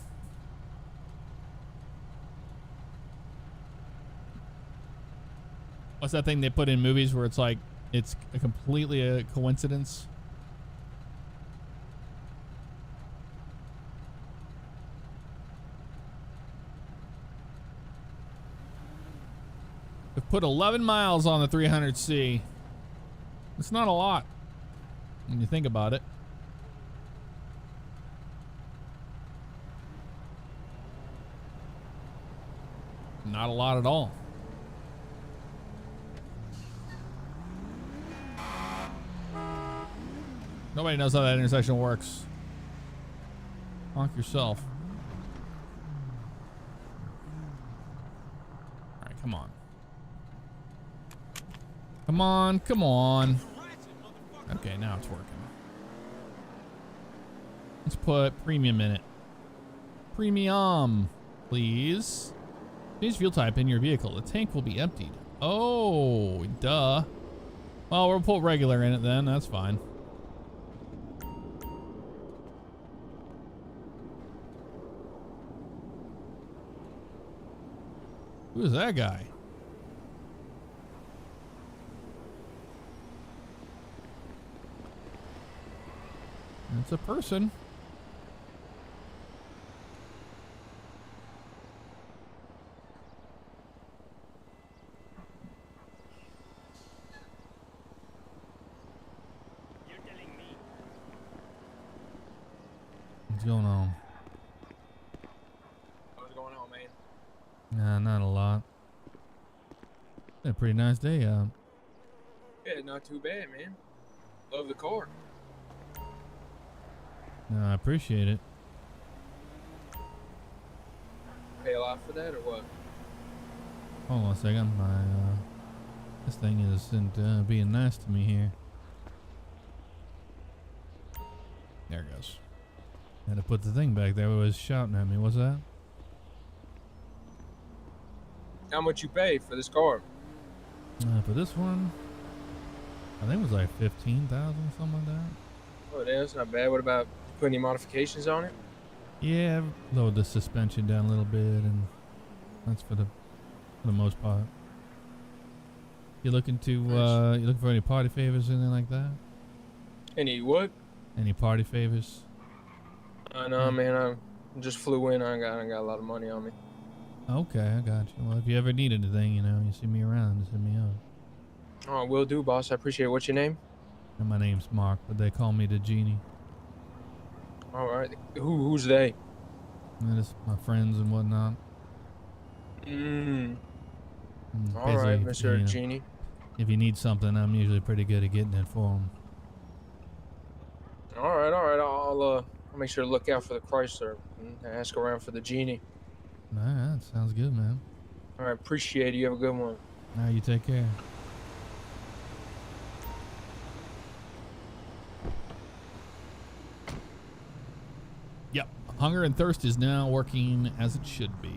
What's that thing they put in movies where it's like, it's completely a coincidence? We've put 11 miles on the 300C. It's not a lot when you think about it. Not a lot at all. Nobody knows how that intersection works. Honk yourself. All right, come on. Come on, come on. Okay, now it's working. Let's put premium in it. Premium, please. Change fuel type in your vehicle. The tank will be emptied. Oh, duh. Well, we'll put regular in it then. That's fine. Who's that guy? It's a person. You're telling me. What's going on? What's going on, man? Nah, not a lot. Been a pretty nice day out. Yeah, not too bad, man. Love the car. No, I appreciate it. Pay a lot for that or what? Hold on a second. My this thing isn't being nice to me here. There it goes. Had to put the thing back there. It was shouting at me. What's that? How much you pay for this car? For this one, I think it was like 15,000, something like that. Oh, that's not bad. What about putting any modifications on it? Yeah, lowered the suspension down a little bit, and that's for the most part. You looking to you looking for any party favors or anything like that? Any what? Any party favors? No, man. I just flew in. I ain't got a lot of money on me. Okay, I got you. Well, if you ever need anything, you know, you see me around, just hit me up. Oh, will do, boss. I appreciate it. What's your name? And my name's Mark, but they call me the Genie. All right. Who's they? And just my friends and whatnot. Mm. And All right, basically, Mr. you know, Genie. if you need something, I'm usually pretty good at getting it for them. All right. I'll make sure to look out for the Chrysler and ask around for the Genie. All right, sounds good, man. All right. Appreciate it. You have a good one. Now you take care. Yep. Hunger and Thirst is now working as it should be.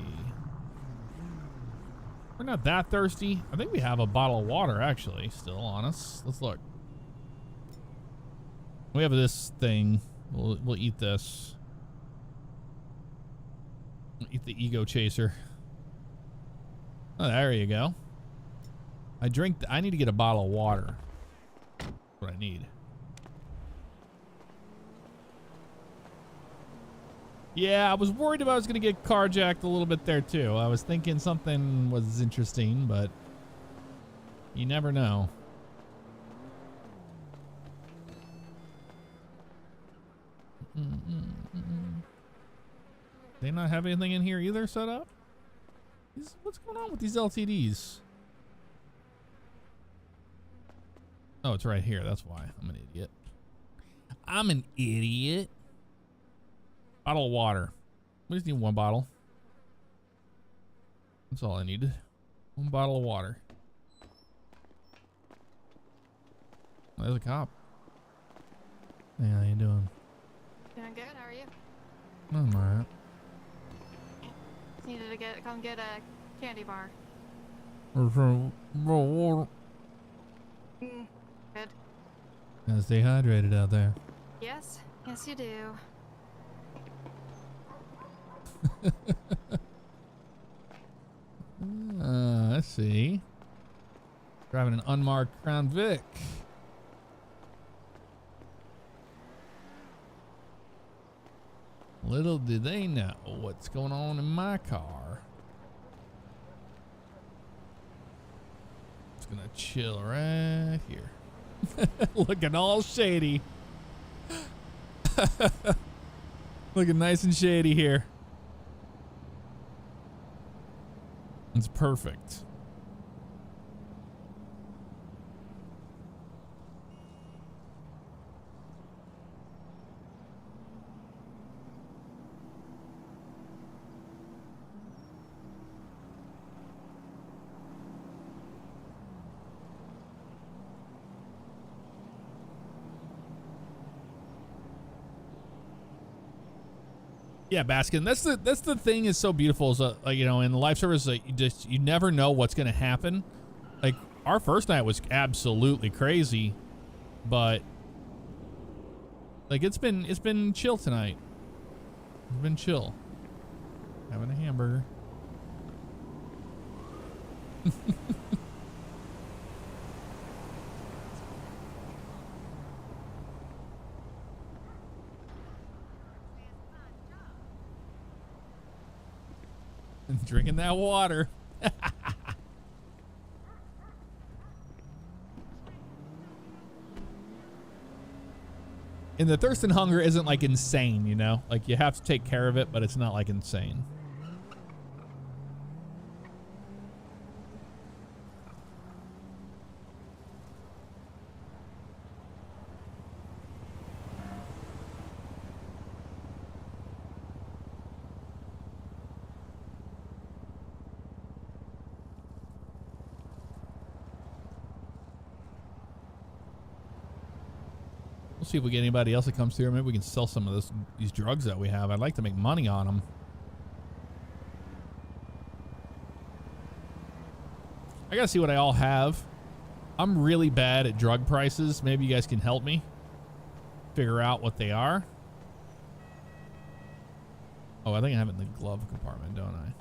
We're not that thirsty. I think we have a bottle of water, actually, still on us. Let's look. We have this thing. We'll eat this. We'll eat the ego chaser. Oh, there you go. I need to get a bottle of water. That's what I need. Yeah, I was worried if I was going to get carjacked a little bit there too. I was thinking something was interesting, but you never know. They not have anything in here either set up? What's going on with these LTDs? Oh, it's right here. That's why. I'm an idiot. I'm an idiot. Bottle of water. We just need one bottle. That's all I needed. One bottle of water. Oh, there's a cop. Hey, how you doing? Doing good. How are you? I'm alright. Just needed to come get a candy bar. Water. Good. Gotta stay hydrated out there. Yes. Yes, you do. Let's see. Driving an unmarked Crown Vic. Little did they know what's going on in my car. It's gonna chill right here. Looking all shady. Looking nice and shady here. It's perfect. Yeah, Baskin. That's the thing is so beautiful. Is you know, in the live service, you never know what's gonna happen. Like our first night was absolutely crazy, but like it's been chill tonight. It's been chill. Having a hamburger. Drinking that water. And the thirst and hunger isn't like insane, you know? Like you have to take care of it, but it's not like insane. We'll see if we get anybody else that comes through. Maybe we can sell some of these drugs that we have. I'd like to make money on them. I gotta see what I all have. I'm really bad at drug prices. Maybe you guys can help me figure out what they are. Oh, I think I have it in the glove compartment, don't I?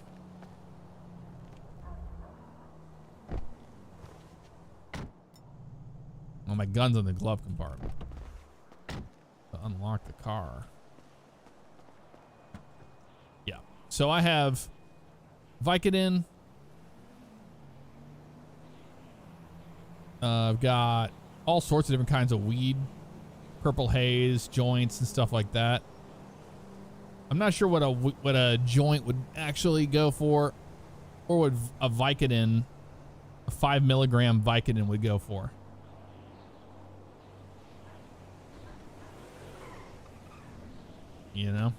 Oh, my gun's in the glove compartment. To unlock the car. Yeah. So I have Vicodin. I've got all sorts of different kinds of weed. Purple haze, joints, and stuff like that. I'm not sure what a joint would actually go for, or what a Vicodin, a 5 milligram Vicodin would go for. You know?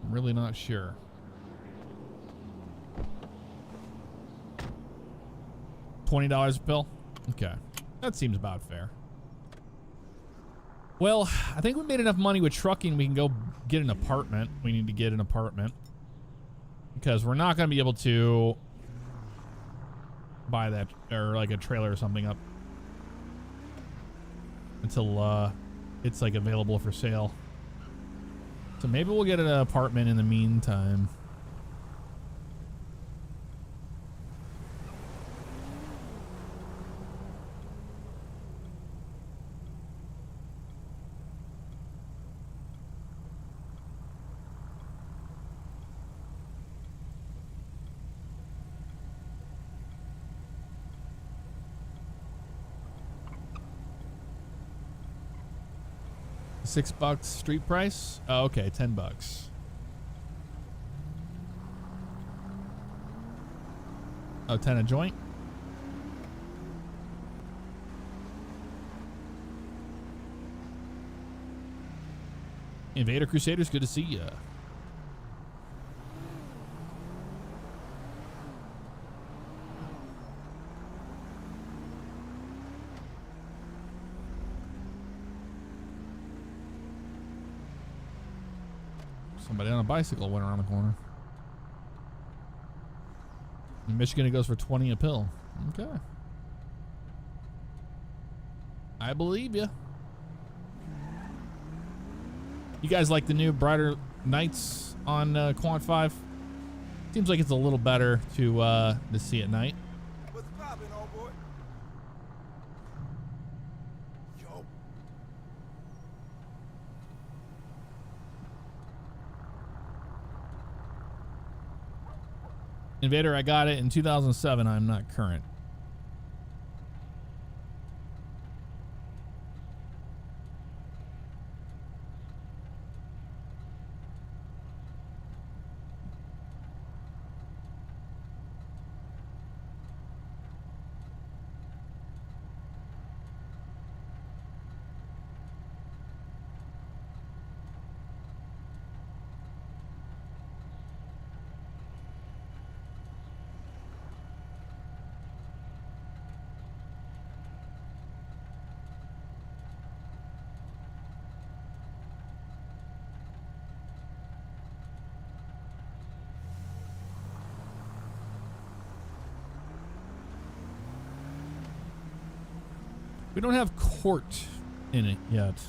I'm really not sure. $20 a pill? Okay. That seems about fair. Well, I think we made enough money with trucking. We can go get an apartment. We need to get an apartment. Because we're not going to be able to buy that, or like a trailer or something up until it's like available for sale. So maybe we'll get an apartment in the meantime. $6 street price? Oh, okay, $10. Oh, 10 a joint? Invader Crusaders, good to see ya. Somebody on a bicycle went around the corner. In Michigan, it goes for 20 a pill. Okay. I believe you. You guys like the new Brighter Nights on Quant 5? Seems like it's a little better to see at night. What's poppin', old boy? Yo. Invader, I got it in 2007. I'm not current. We don't have court in it yet.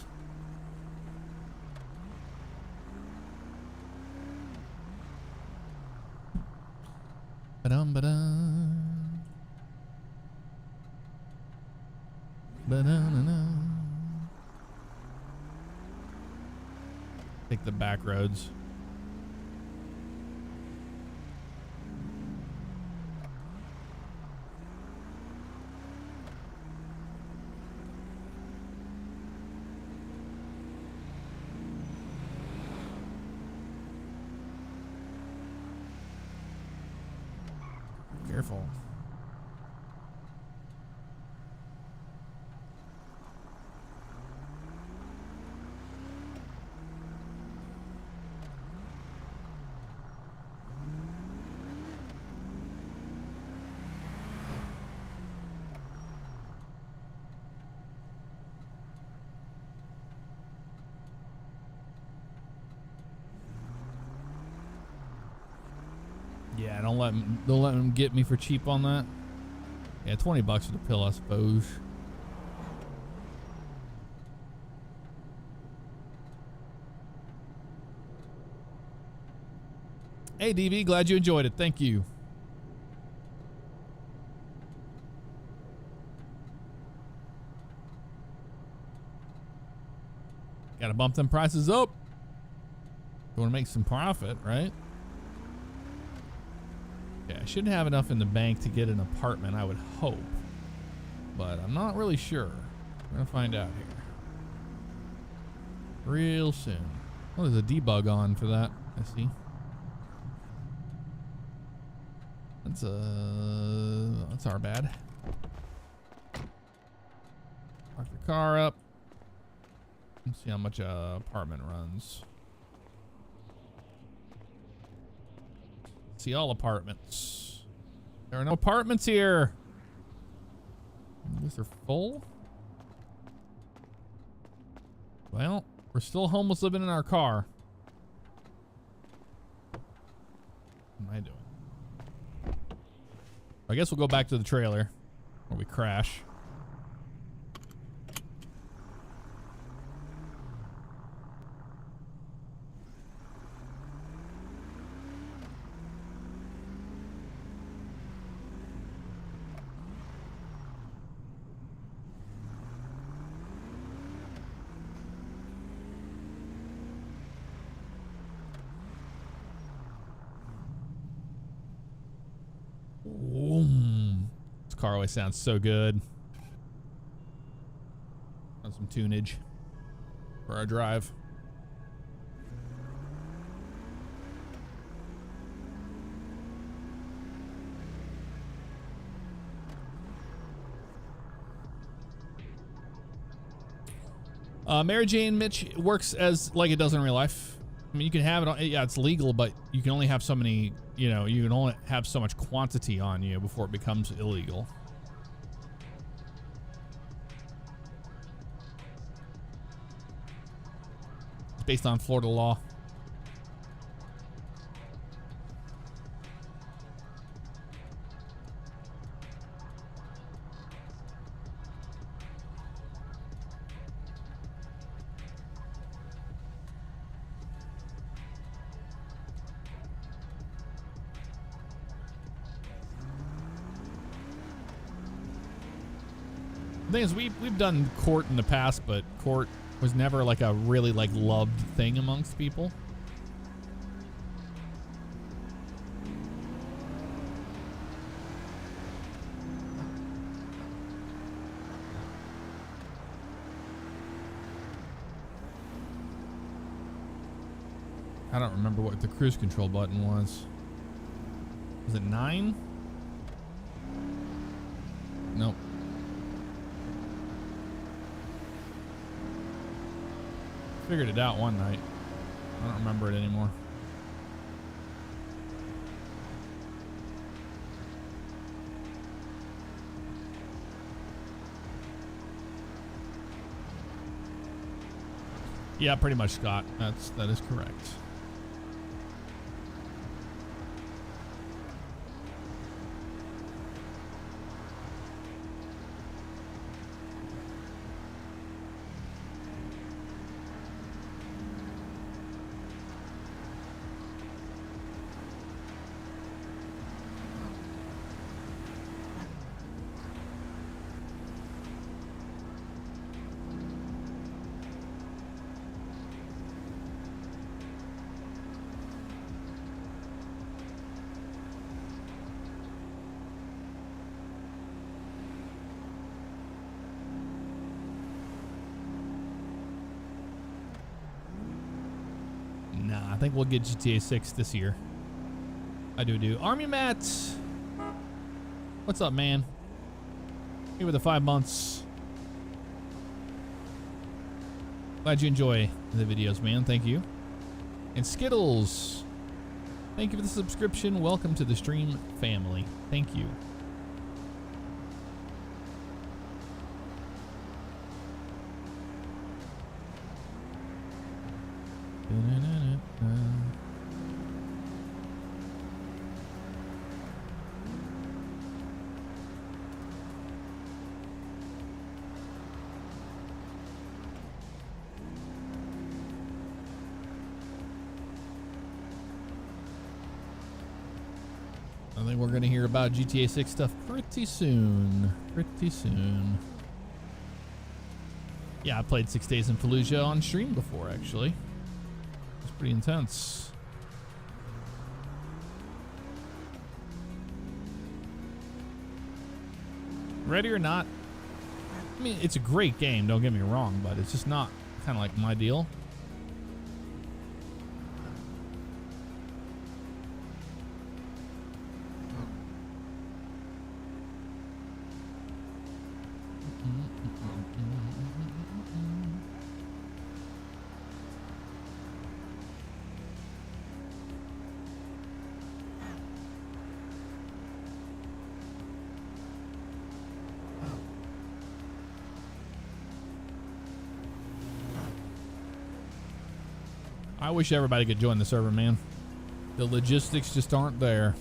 Ba-dum, ba-dum. Ba-dum-dum-dum. Take the back roads. Careful. Yeah, don't let them get me for cheap on that. Yeah, $20 for the pill, I suppose. Hey, DV, glad you enjoyed it. Thank you. Gotta bump them prices up. You want to make some profit, right? Yeah, I should have enough in the bank to get an apartment, I would hope. But I'm not really sure. We're gonna find out here real soon. Oh, there's a debug on for that. I see. That's our bad. Park the car up. Let's see how much apartment runs. See all apartments. There are no apartments here. I guess they're full. Well, we're still homeless living in our car. What am I doing? I guess we'll go back to the trailer where we crash. This car always sounds so good. On some tunage for our drive. Mary Jane, Mitch, works as like it does in real life. I mean, you can have it on, yeah, it's legal, but you can only have so many, you know, you can only have so much quantity on you before it becomes illegal. It's based on Florida law. The thing is, we've done court in the past, but court was never like a really like loved thing amongst people. I don't remember what the cruise control button was. Was it 9? Nope. Figured it out one night. I don't remember it anymore. Yeah, pretty much, Scott. That is correct. I think we'll get GTA 6 this year. I do. Army Matt, what's up, man? Here with the 5 months. Glad you enjoy the videos, man. Thank you. And Skittles, thank you for the subscription. Welcome to the stream family. Thank you. I think we're going to hear about GTA 6 stuff pretty soon. Pretty soon. Yeah, I played 6 Days in Fallujah on stream before, actually. It's pretty intense. Ready or not, I mean, it's a great game, don't get me wrong, but it's just not kind of like my deal. I wish everybody could join the server, man. The logistics just aren't there.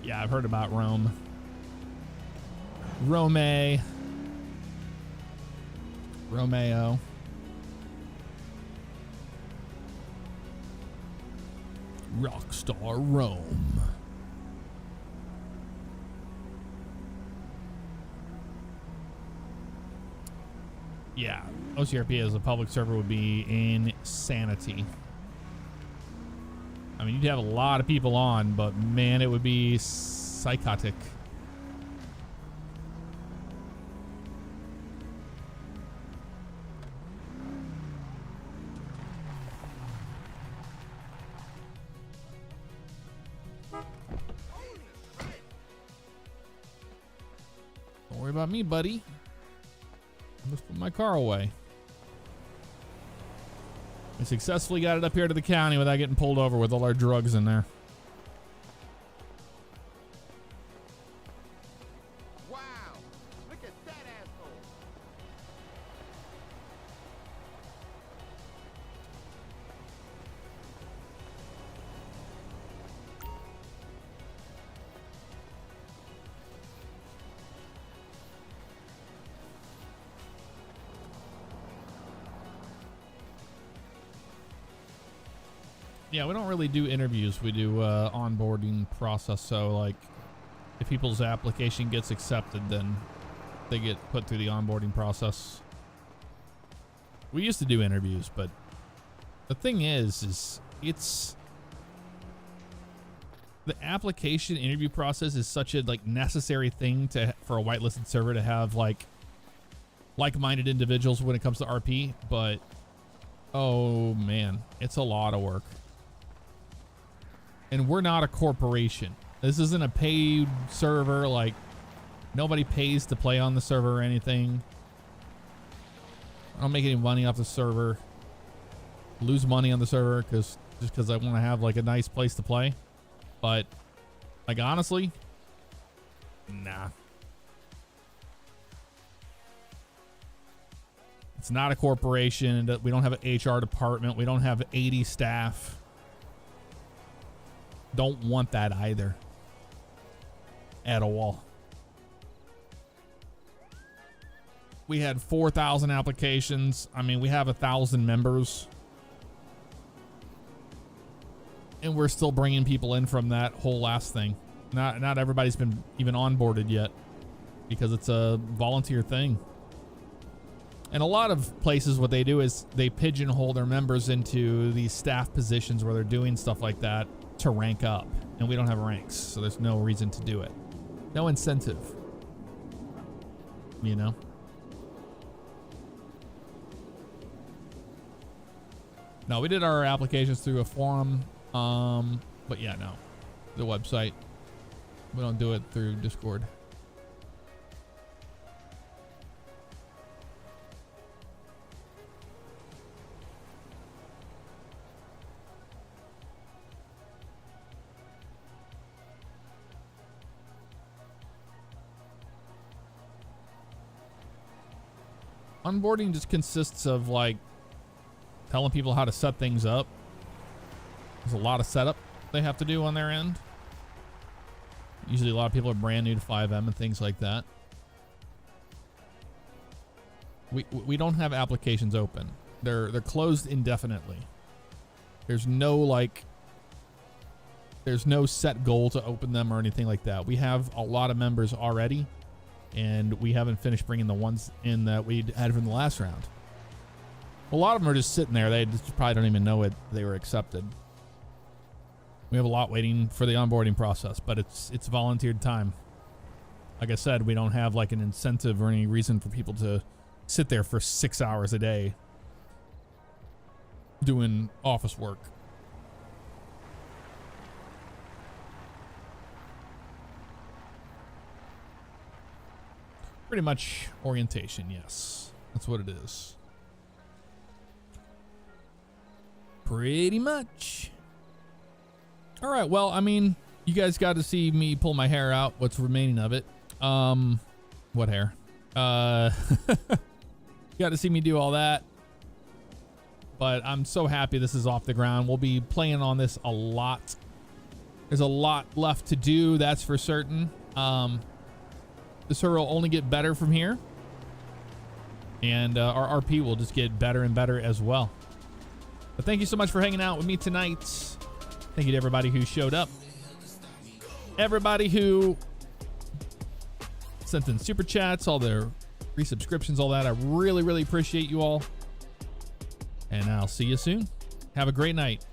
Yeah, I've heard about Rome. Romeo. Rockstar Rome. Yeah, OCRP as a public server would be insanity. I mean, you'd have a lot of people on, but man, it would be psychotic. Don't worry about me, buddy. I'll just put my car away. We successfully got it up here to the county without getting pulled over with all our drugs in there. Wow! Look at that asshole! Yeah, we don't really do interviews. We do onboarding process. So, like, if people's application gets accepted, then they get put through the onboarding process. We used to do interviews, but the thing is it's the application interview process is such a necessary thing for a whitelisted server to have like-minded individuals when it comes to RP. But oh man, it's a lot of work. And we're not a corporation. This isn't a paid server. Like, nobody pays to play on the server or anything. I don't make any money off the server. Lose money on the server just because I want to have like a nice place to play. But like, honestly, nah. It's not a corporation. We don't have an HR department. We don't have 80 staff. Don't want that either. At all. We had 4,000 applications. I mean, we have 1,000 members. And we're still bringing people in from that whole last thing. Not everybody's been even onboarded yet because it's a volunteer thing. And a lot of places, what they do is they pigeonhole their members into these staff positions where they're doing stuff like that to rank up. And we don't have ranks, so there's no reason to do it. No incentive. You know? No, we did our applications through a forum. But yeah, no, the website. We don't do it through Discord. Onboarding just consists of like telling people how to set things up. There's a lot of setup they have to do on their end. Usually a lot of people are brand new to 5M and things like that. We don't have applications open. They're closed indefinitely. There's no set goal to open them or anything like that. We have a lot of members already, and we haven't finished bringing the ones in that we had from the last round. A lot of them are just sitting there. They just probably don't even know they were accepted. We have a lot waiting for the onboarding process, but it's volunteered time. Like I said, we don't have like an incentive or any reason for people to sit there for 6 hours a day doing office work. Pretty much orientation, yes. That's what it is. Pretty much. All right, well, I mean, you guys got to see me pull my hair out, what's remaining of it. What hair? You got to see me do all that. But I'm so happy this is off the ground. We'll be playing on this a lot. There's a lot left to do, that's for certain. The server will only get better from here. And our RP will just get better and better as well. But thank you so much for hanging out with me tonight. Thank you to everybody who showed up. Everybody who sent in super chats, all their resubscriptions, all that. I really, really appreciate you all. And I'll see you soon. Have a great night.